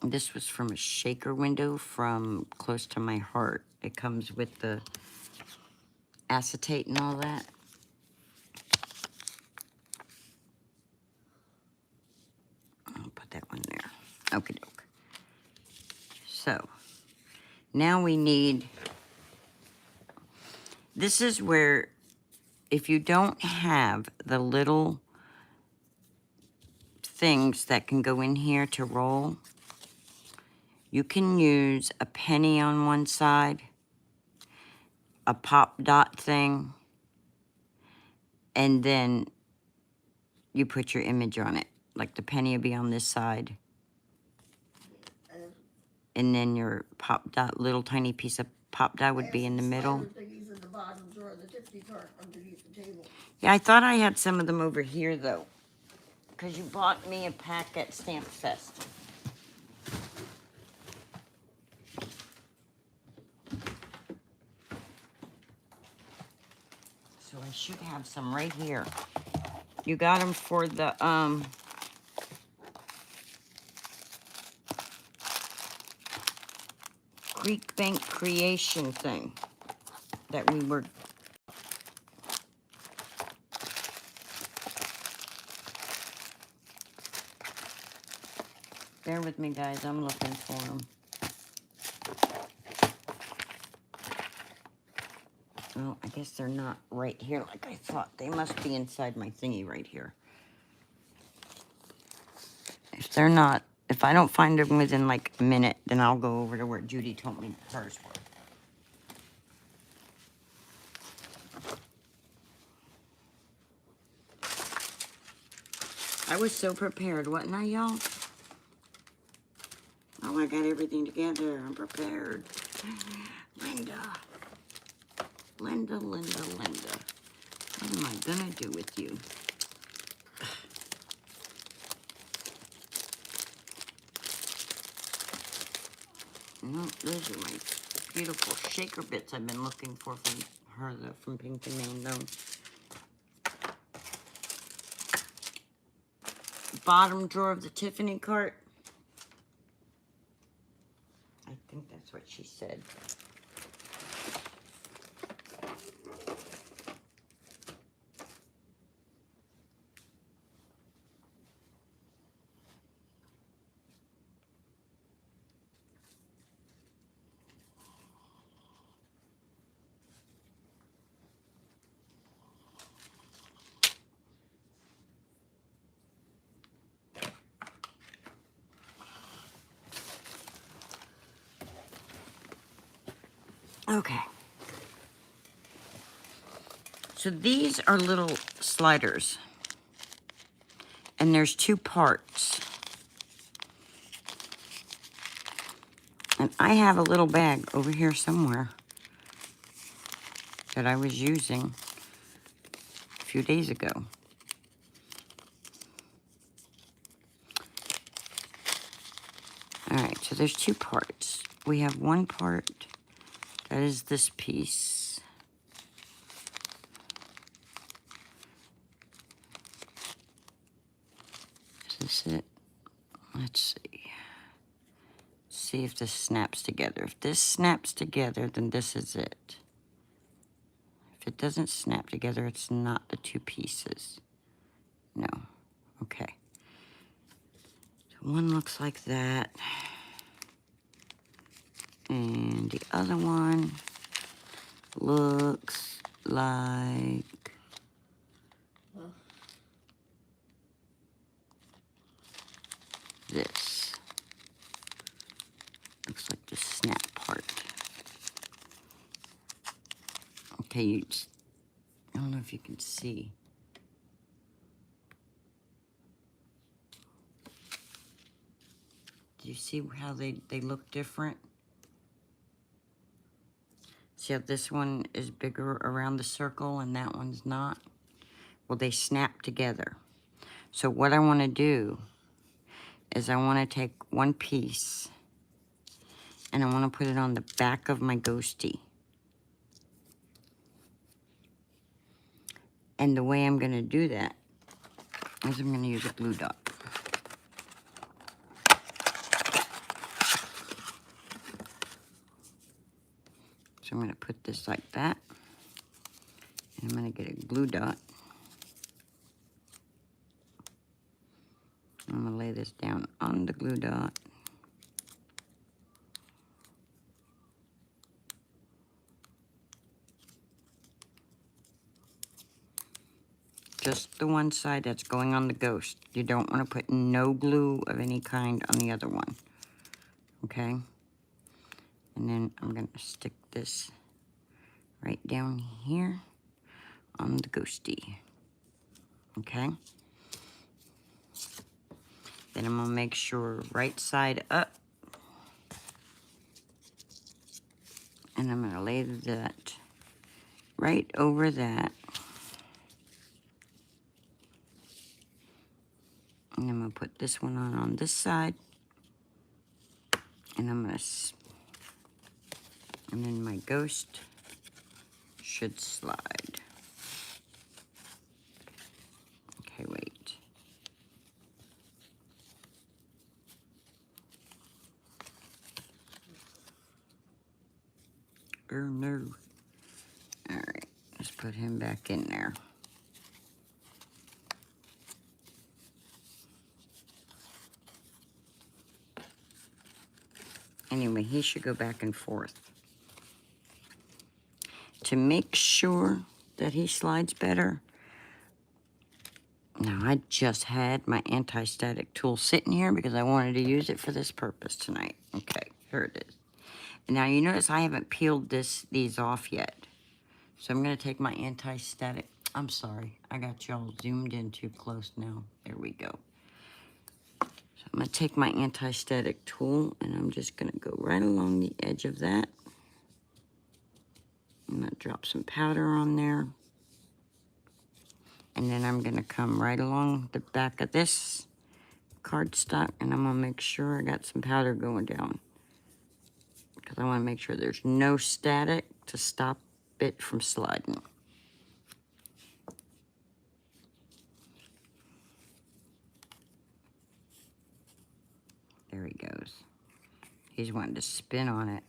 This was from a shaker window from close to my heart. It comes with the acetate and all that. I'll put that one there. Okie doke. So, now we need, this is where, if you don't have the little things that can go in here to roll, you can use a penny on one side, a pop dot thing, and then you put your image on it. Like the penny will be on this side, and then your pop dot, little tiny piece of pop dot would be in the middle. Thingies in the bottom drawer of the Tiffany cart underneath the table. Yeah, I thought I had some of them over here though, because you bought me a pack at Stamp Fest. So I should have some right here. You got them for the Creek Bank Creation thing that we were. Bear with me, guys. I'm looking for them. Well, I guess they're not right here like I thought. They must be inside my thingy right here. If they're not, if I don't find them within like a minute, then I'll go over to where Judy told me hers were. I was so prepared, wasn't I, y'all? I Oh, I got everything together. I'm prepared. Linda. Linda. What am I gonna do with you? No, those are my beautiful shaker bits I've been looking for from her, from Pink and Nail. Bottom drawer of the Tiffany cart. I think that's what she said. Okay. So these are little sliders. And there's 2 parts. And I have a little bag over here somewhere that I was using a few days ago. All right, so there's 2 parts. We have one part that is this piece. Is this it? Let's see. See if this snaps together. If this snaps together, then this is it. If it doesn't snap together, it's not the 2 pieces. No. Okay. So one looks like that. And the other one looks like this. Looks like the snap part. Okay, I don't know if you can see. Do you see how they look different? See how this one is bigger around the circle and that one's not? Well, they snap together. So what I want to do is I want to take one piece and I want to put it on the back of my ghostie. And the way I'm going to do that is I'm going to use a glue dot. So I'm going to put this like that. And I'm going to get a glue dot. I'm going to lay this down on the glue dot. Just the one side that's going on the ghost. You don't want to put no glue of any kind on the other one. Okay? And then I'm going to stick this right down here on the ghostie. Okay? Then I'm going to make sure right side up. And I'm going to lay that right over that. And I'm going to put this one on this side. And I'm going to, and then my ghost should slide. Okay, wait. Oh no. All right, let's put him back in there. Anyway, he should go back and forth. To make sure that he slides better, now I just had my anti-static tool sitting here because I wanted to use it for this purpose tonight. Okay, here it is. And now you notice I haven't peeled these off yet. So I'm gonna take my anti-static, I'm sorry, I got y'all zoomed in too close now. There we go. So I'm going to take my anti-static tool and I'm just going to go right along the edge of that. I'm going to drop some powder on there. And then I'm going to come right along the back of this cardstock and I'm going to make sure I got some powder going down. Because I want to make sure there's no static to stop it from sliding. There he goes. He's wanting to spin on it.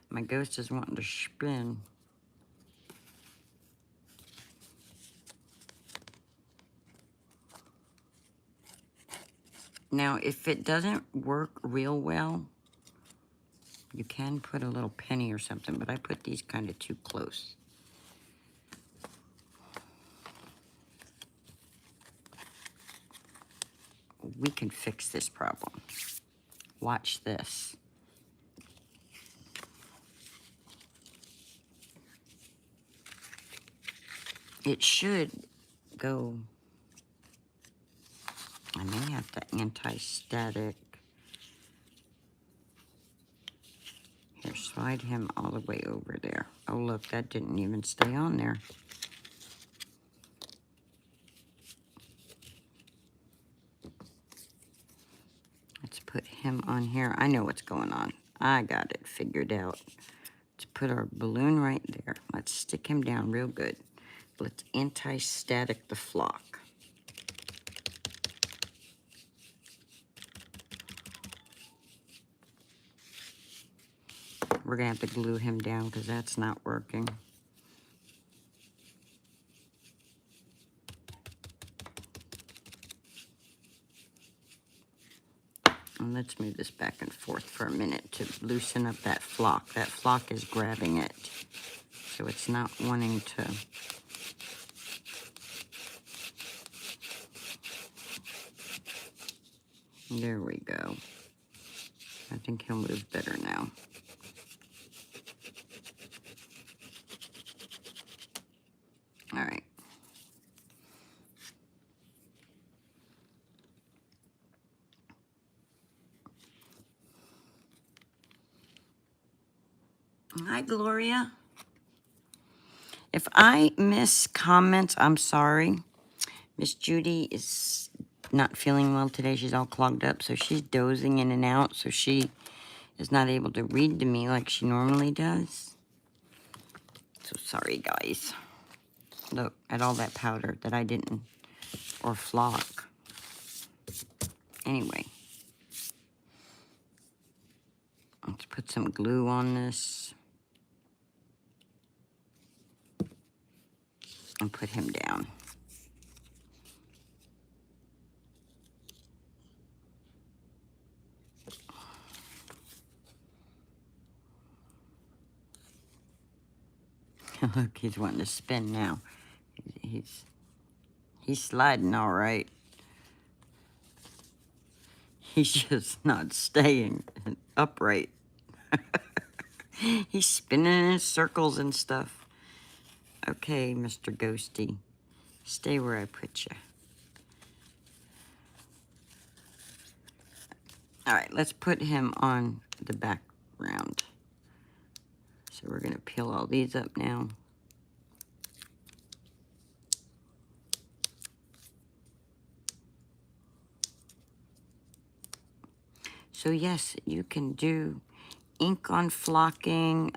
My ghost is wanting to spin. Now, if it doesn't work real well, you can put a little penny or something, but I put these kind of too close. We can fix this problem. Watch this. It should go. I may have to anti-static. Here, slide him all the way over there. Oh, look, that didn't even stay on there. Let's put him on here. I know what's going on. I got it figured out. Let's put our balloon right there. Let's stick him down real good. Let's anti-static the flock. We're gonna have to glue him down because that's not working. And let's move this back and forth for a minute to loosen up that flock. That flock is grabbing it, so it's not wanting to. There we go. I think he'll move better now. All right. Hi, Gloria. If I miss comments, I'm sorry. Miss Judy is not feeling well today. She's all clogged up, so she's dozing in and out, so she is not able to read to me like she normally does. So sorry, guys. Look at all that powder that I didn't, or flock. Anyway. Let's put some glue on this. And put him down. Look, he's wanting to spin now. He's sliding all right. He's just not staying upright. He's spinning in circles and stuff. Okay, Mr. Ghosty, stay where I put you. All right, let's put him on the background. So we're gonna peel all these up now. So yes, you can do ink on flocking,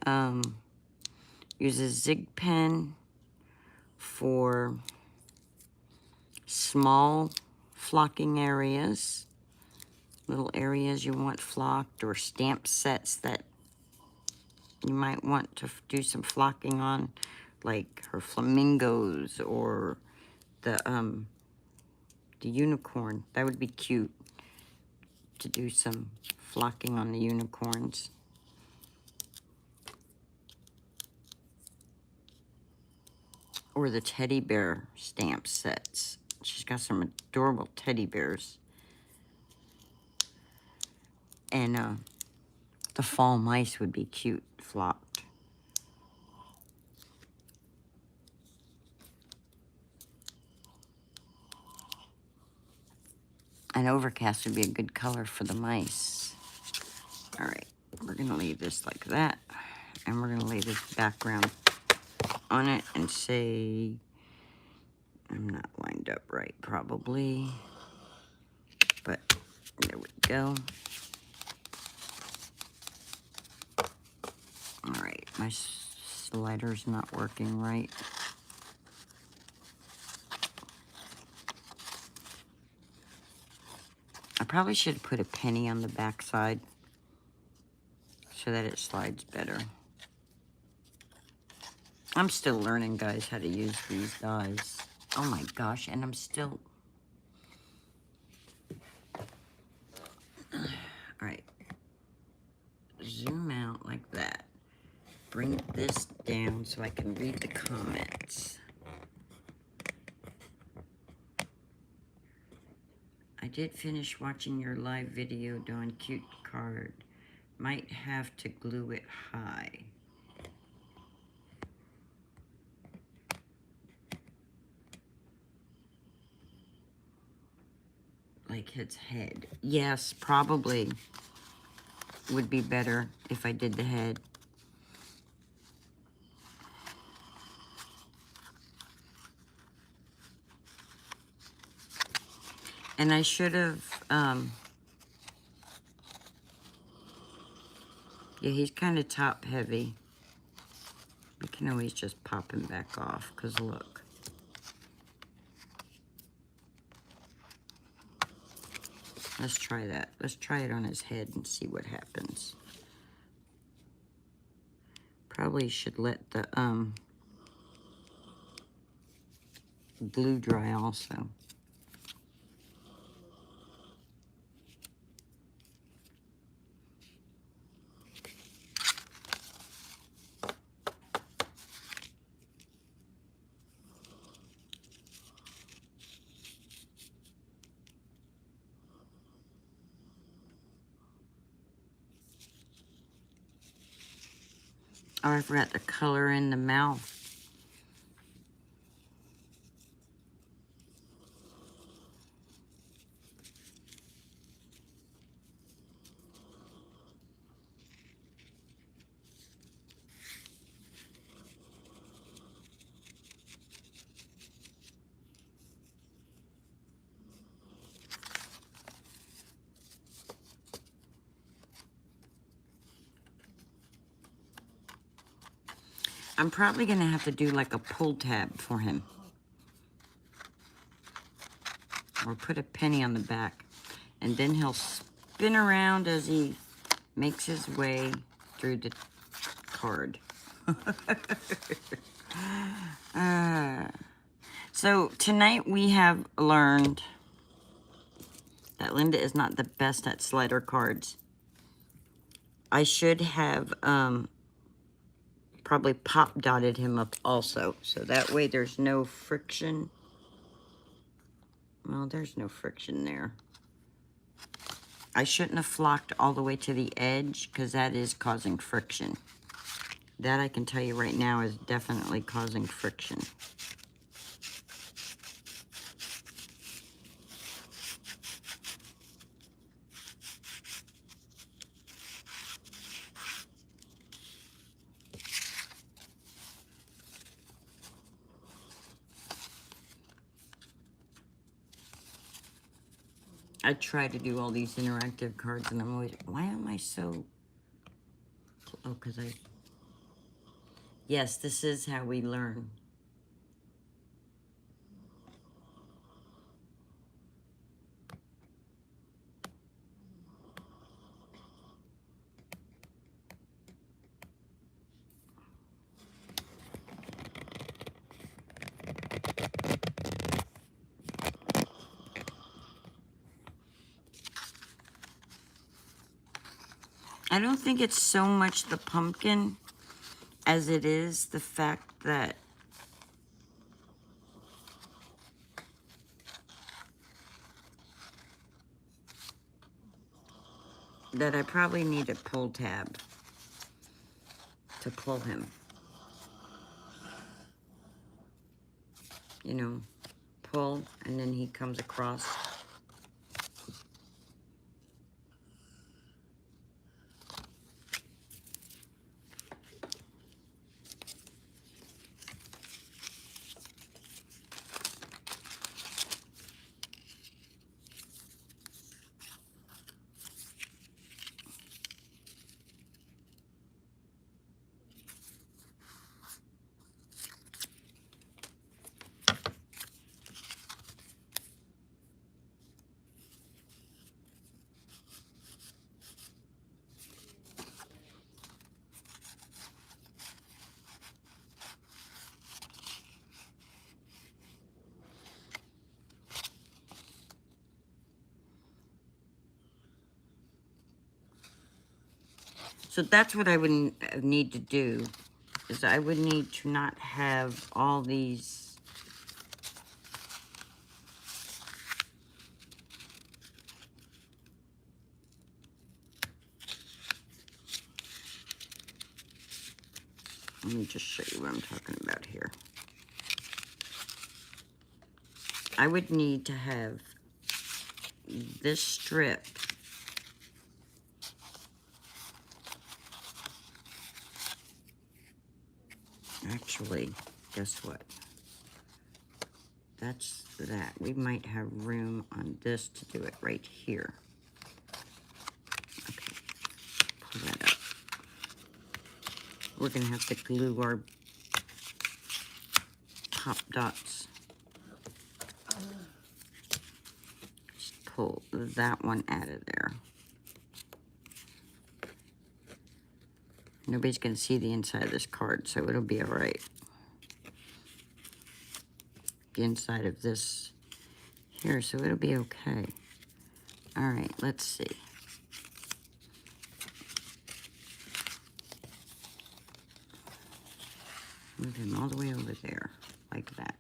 use a zig pen for small flocking areas, little areas you want flocked, or stamp sets that you might want to do some flocking on, like her flamingos or the unicorn. That would be cute to do some flocking on the unicorns. Or the teddy bear stamp sets. She's got some adorable teddy bears. And the fall mice would be cute flocked. An overcast would be a good color for the mice. All right, we're gonna leave this like that. And we're gonna lay this background on it and say, I'm not lined up right probably, but there we go. All right, my slider's not working right. I probably should put a penny on the back side so that it slides better. I'm still learning, guys, how to use these dies. Oh my gosh, and I'm still... All right. Zoom out like that. Bring this down so I can read the comments. I did finish watching your live video, Dawn. Cute card. Might have to glue it high. Like its head. Yes, probably would be better if I did the head. And I should have, yeah, he's kind of top heavy. We can always just pop him back off, because look. Let's try that. Let's try it on his head and see what happens. Probably should let the glue dry also. Oh, I forgot the color in the mouth. I'm probably going to have to do like a pull tab for him. Or put a penny on the back. And then he'll spin around as he makes his way through the card. So tonight we have learned that Linda is not the best at slider cards. I should have probably pop dotted him up also, so that way there's no friction. Well, there's no friction there. I shouldn't have flocked all the way to the edge, because that is causing friction. That I can tell you right now is definitely causing friction. I try to do all these interactive cards, and I'm always, why am I so... Oh, because I... Yes, this is how we learn. I don't think it's so much the pumpkin as it is the fact that I probably need a pull tab to pull him. You know, pull, and then he comes across. So that's what I would need to do, is I would need to not have all these. Let me just show you what I'm talking about here. I would need to have this strip actually, guess what? That's that. We might have room on this to do it right here. Okay, pull that up. We're gonna have to glue our pop dots. Just pull that one out of there. Nobody's gonna see the inside of this card, so it'll be all right. The inside of this here, so it'll be okay. All right, let's see. Move him all the way over there, like that.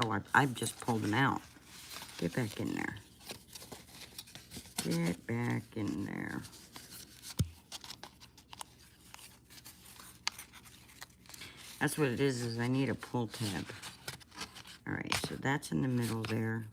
Oh, I've just pulled him out. Get back in there. Get back in there. That's what it is I need a pull tab. All right, so that's in the middle there.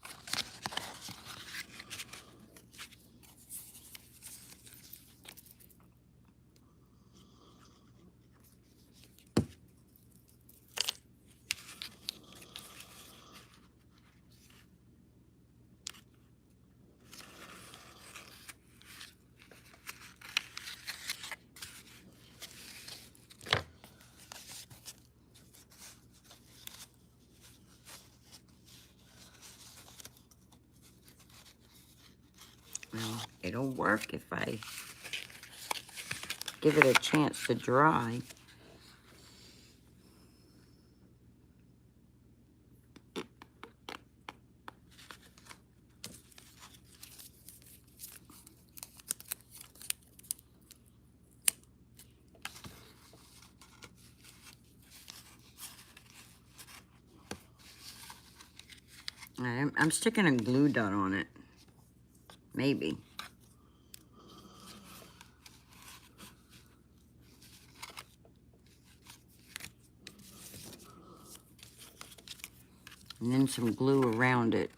Well, it'll work if I give it a chance to dry. I'm sticking a glue dot on it. Maybe. And then some glue around it.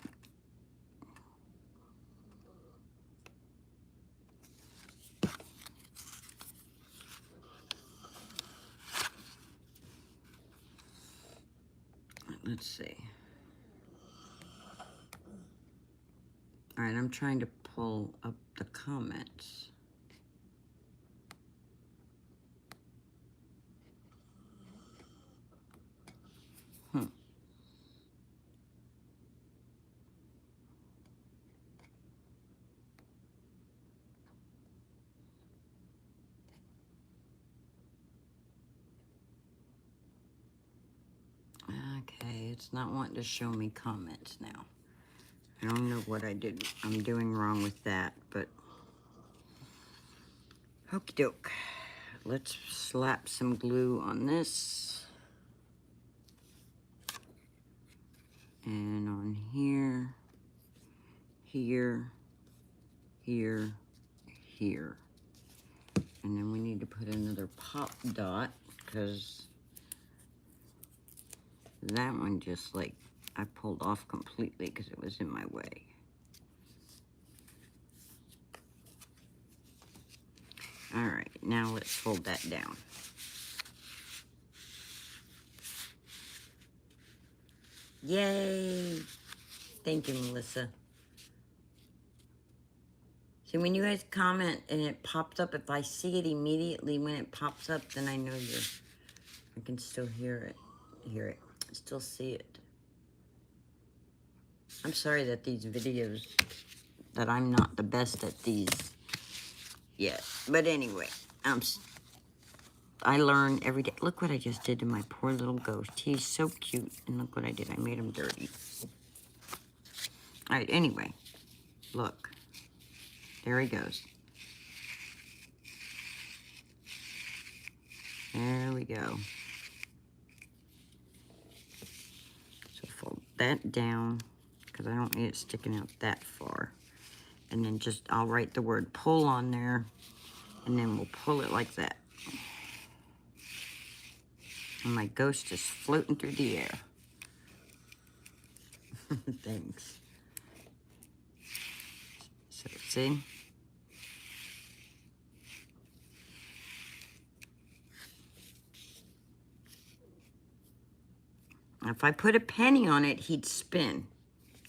Let's see. All right, I'm trying to pull up the comments. Okay, it's not wanting to show me comments now. I don't know what I'm doing wrong with that, but okie doke. Let's slap some glue on this. And on here, here, here, here. And then we need to put another pop dot, because that one just like, I pulled off completely because it was in my way. All right, now let's fold that down. Yay! Thank you, Melissa. See, when you guys comment and it pops up, if I see it immediately when it pops up, then I know I can still hear it, still see it. I'm sorry that these videos, that I'm not the best at these yet. But anyway, I learn every day. Look what I just did to my poor little ghost. He's so cute. And look what I did. I made him dirty. All right, anyway, look. There he goes. There we go. So fold that down because I don't need it sticking out that far. And then just, I'll write the word pull on there, and then we'll pull it like that. And my ghost is floating through the air. Thanks. So, see? If I put a penny on it, he'd spin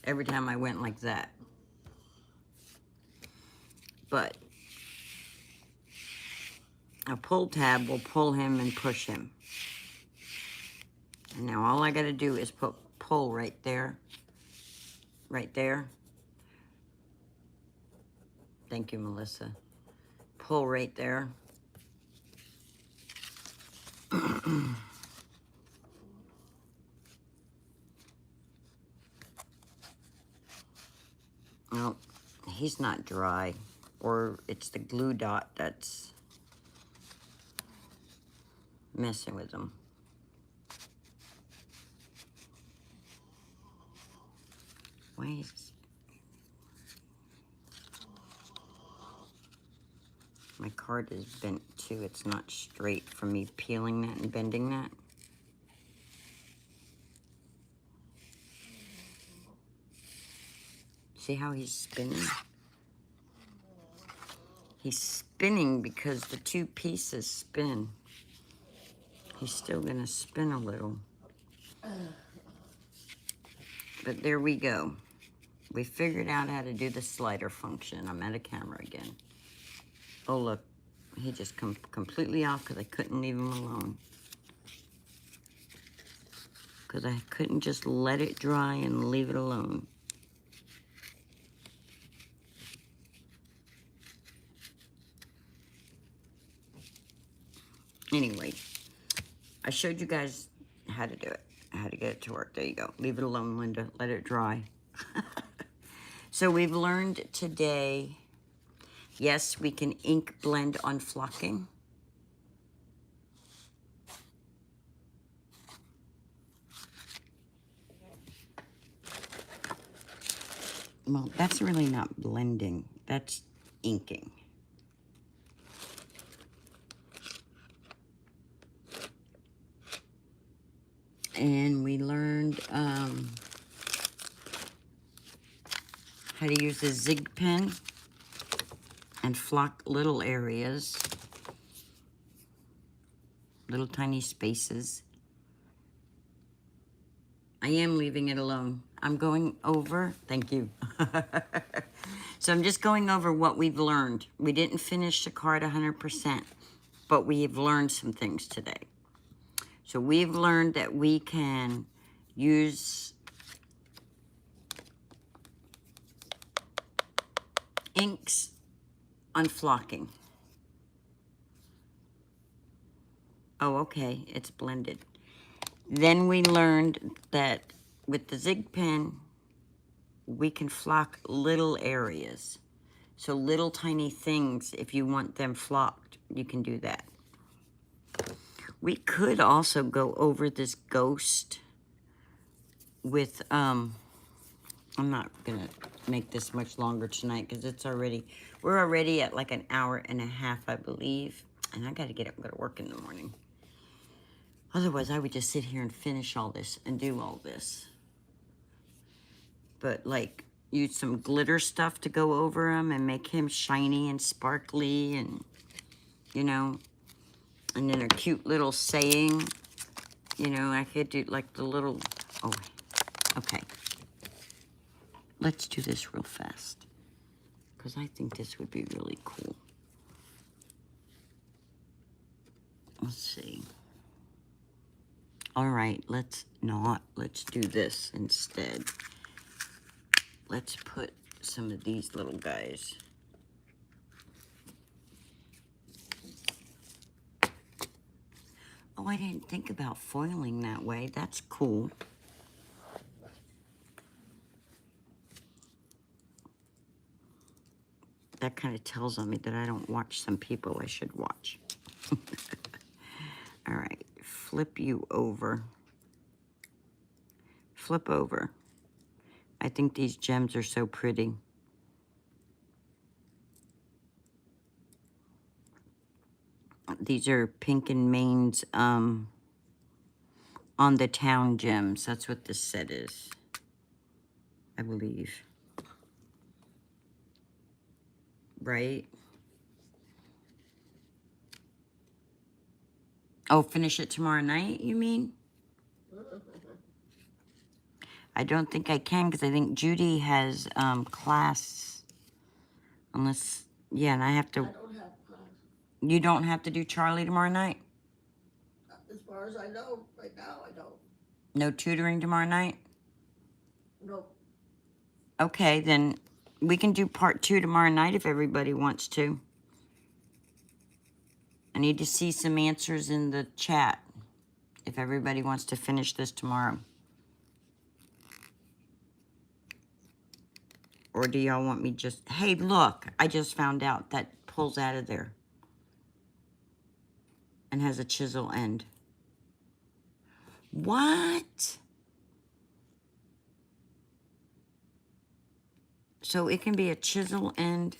every time I went like that. But a pull tab will pull him and push him. And now all I gotta do is put pull right there. Right there. Thank you, Melissa. Pull right there. No, he's not dry. Or it's the glue dot that's messing with him. Why is... My card is bent too. It's not straight from me peeling that and bending that. See how he's spinning? He's spinning because the two pieces spin. He's still gonna spin a little. But there we go. We figured out how to do the slider function. I'm at a camera again. Oh look, he just come completely off because I couldn't leave him alone. Because I couldn't just let it dry and leave it alone. Anyway, I showed you guys how to do it, how to get it to work. There you go. Leave it alone, Linda. Let it dry. So we've learned today, yes, we can ink blend on flocking. Well, that's really not blending. That's inking. And we learned how to use the zig pen and flock little areas, little tiny spaces. I am leaving it alone. I'm going over, thank you. So I'm just going over what we've learned. We didn't finish the card 100%, but we've learned some things today. So we've learned that we can use inks on flocking. Oh, okay, it's blended. Then we learned that with the zig pen, we can flock little areas. So little tiny things, if you want them flocked, you can do that. We could also go over this ghost with, I'm not gonna make this much longer tonight because we're already at like an hour and a half, I believe. And I gotta get up and go to work in the morning. Otherwise, I would just sit here and finish all this and do all this. But like, use some glitter stuff to go over him and make him shiny and sparkly and, you know, and then a cute little saying, you know, I could do like the little, oh, okay. Let's do this real fast because I think this would be really cool. Let's see. All right, let's do this instead. Let's put some of these little guys. Oh, I didn't think about foiling that way. That's cool. That kind of tells on me that I don't watch some people I should watch. All right, flip you over. Flip over. I think these gems are so pretty. These are Pink and Main's On the Town gems. That's what this set is, I believe. Right? Oh, finish it tomorrow night, you mean? I don't think I can because I think Judy has class. Unless, yeah, and I have I to. don't have class. You don't have to do Charlie tomorrow night? As far as I know, right now, I don't. No tutoring tomorrow night? Nope. Okay, then we can do part 2 tomorrow night if everybody wants to. I need to see some answers in the chat if everybody wants to finish this tomorrow. Or do y'all want me just... Hey, look, I just found out that pulls out of there and has a chisel end. What? So it can be a chisel end.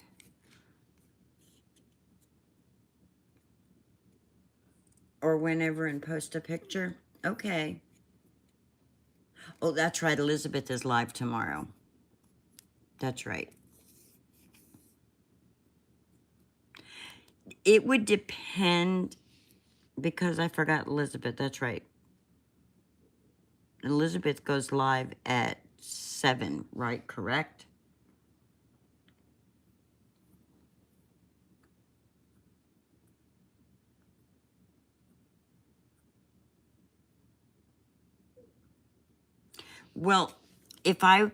Or whenever and post a picture. Okay. Oh, that's right. Elizabeth is live tomorrow. That's right. It would depend because I forgot Elizabeth. That's right. Elizabeth goes live at 7, right? Correct? Well, if I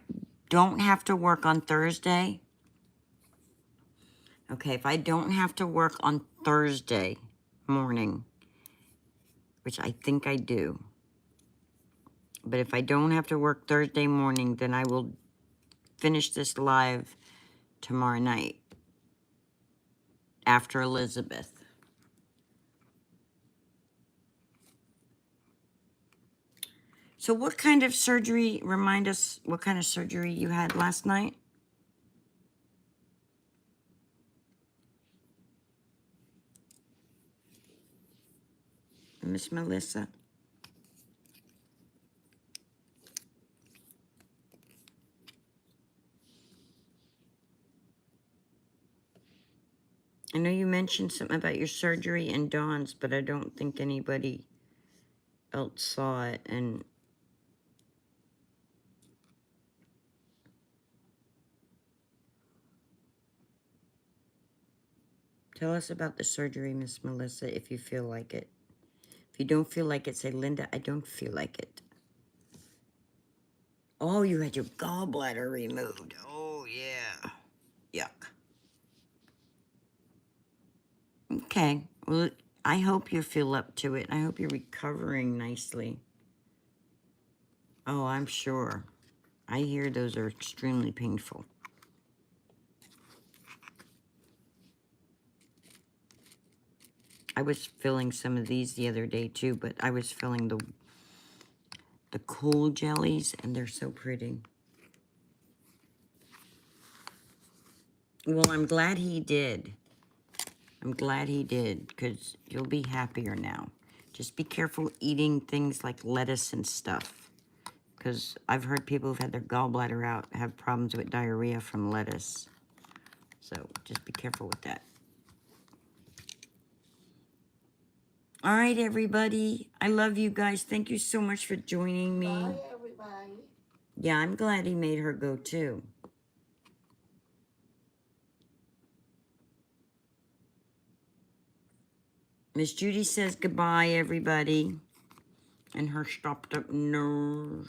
don't have to work on Thursday, okay, if I don't have to work on Thursday morning, which I think I do, but if I don't have to work Thursday morning, then I will finish this live tomorrow night after Elizabeth. So what kind of surgery, remind us what kind of surgery you had last night? Miss Melissa? I know you mentioned something about your surgery and Dawn's, but I don't think anybody else saw it. And tell us about the surgery, Miss Melissa, if you feel like it. If you don't feel like it, say, Linda, I don't feel like it. Oh, you had your gallbladder removed. Oh, yeah. Yuck. Okay. Well, I hope you feel up to it. I hope you're recovering nicely. Oh, I'm sure. I hear those are extremely painful. I was filling some of these the other day too, but I was filling the cool jellies, and they're so pretty. Well, I'm glad he did. I'm glad he did, because you'll be happier now. Just be careful eating things like lettuce and stuff, because I've heard people who've had their gallbladder out have problems with diarrhea from lettuce. So just be careful with that. All right, everybody. I love you guys. Thank you so much for joining me. Bye, everybody. Yeah, I'm glad he made her go too. Miss Judy says goodbye, everybody. And her stopped up nose.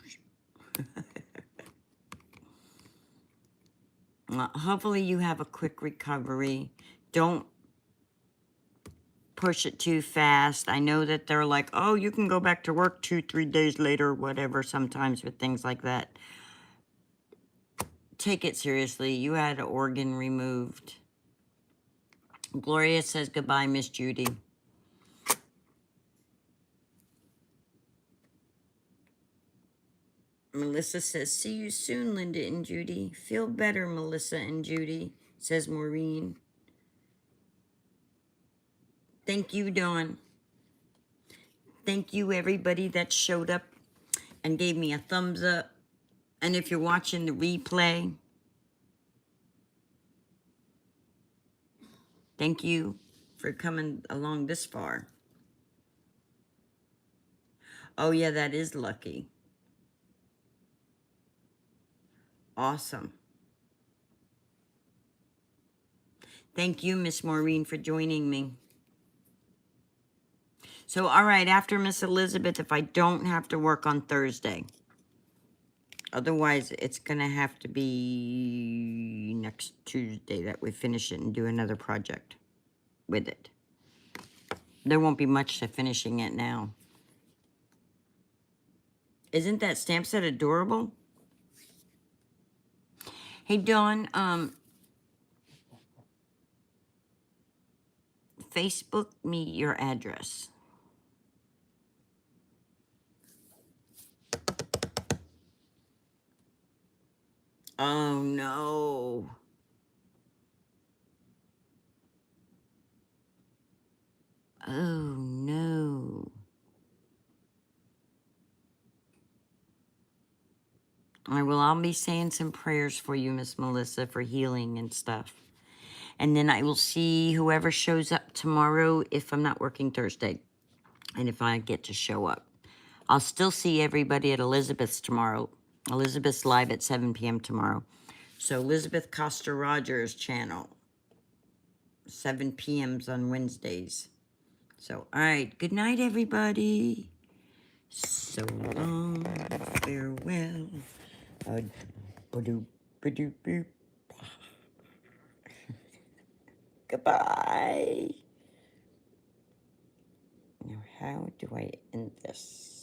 Hopefully you have a quick recovery. Don't push it too fast. I know that they're like, oh, you can go back to work 2-3 days later, whatever, sometimes with things like that. Take it seriously. You had an organ removed. Gloria says goodbye, Miss Judy. Melissa says, see you soon, Linda and Judy. Feel better, Melissa and Judy, says Maureen. Thank you, Dawn. Thank you, everybody that showed up and gave me a thumbs up. And if you're watching the replay, thank you for coming along this far. Oh, yeah, that is lucky. Awesome. Thank you, Miss Maureen, for joining me. So, all right, after Miss Elizabeth, if I don't have to work on Thursday. Otherwise, it's going to have to be next Tuesday that we finish it and do another project with it. There won't be much to finishing it now. Isn't that stamp set adorable? Hey, Dawn, Facebook me your address. Oh, no. Oh, no. I'll be saying some prayers for you, Miss Melissa, for healing and stuff. And then I will see whoever shows up tomorrow if I'm not working Thursday. And if I get to show up. I'll still see everybody at Elizabeth's tomorrow. Elizabeth's live at 7 p.m. tomorrow. So Elizabeth Costa Rogers channel. 7 p.m.s on Wednesdays. So, all right. Good night, everybody. So long. Farewell. Ba-doop, ba-doop, boop. Goodbye. Now, how do I end this?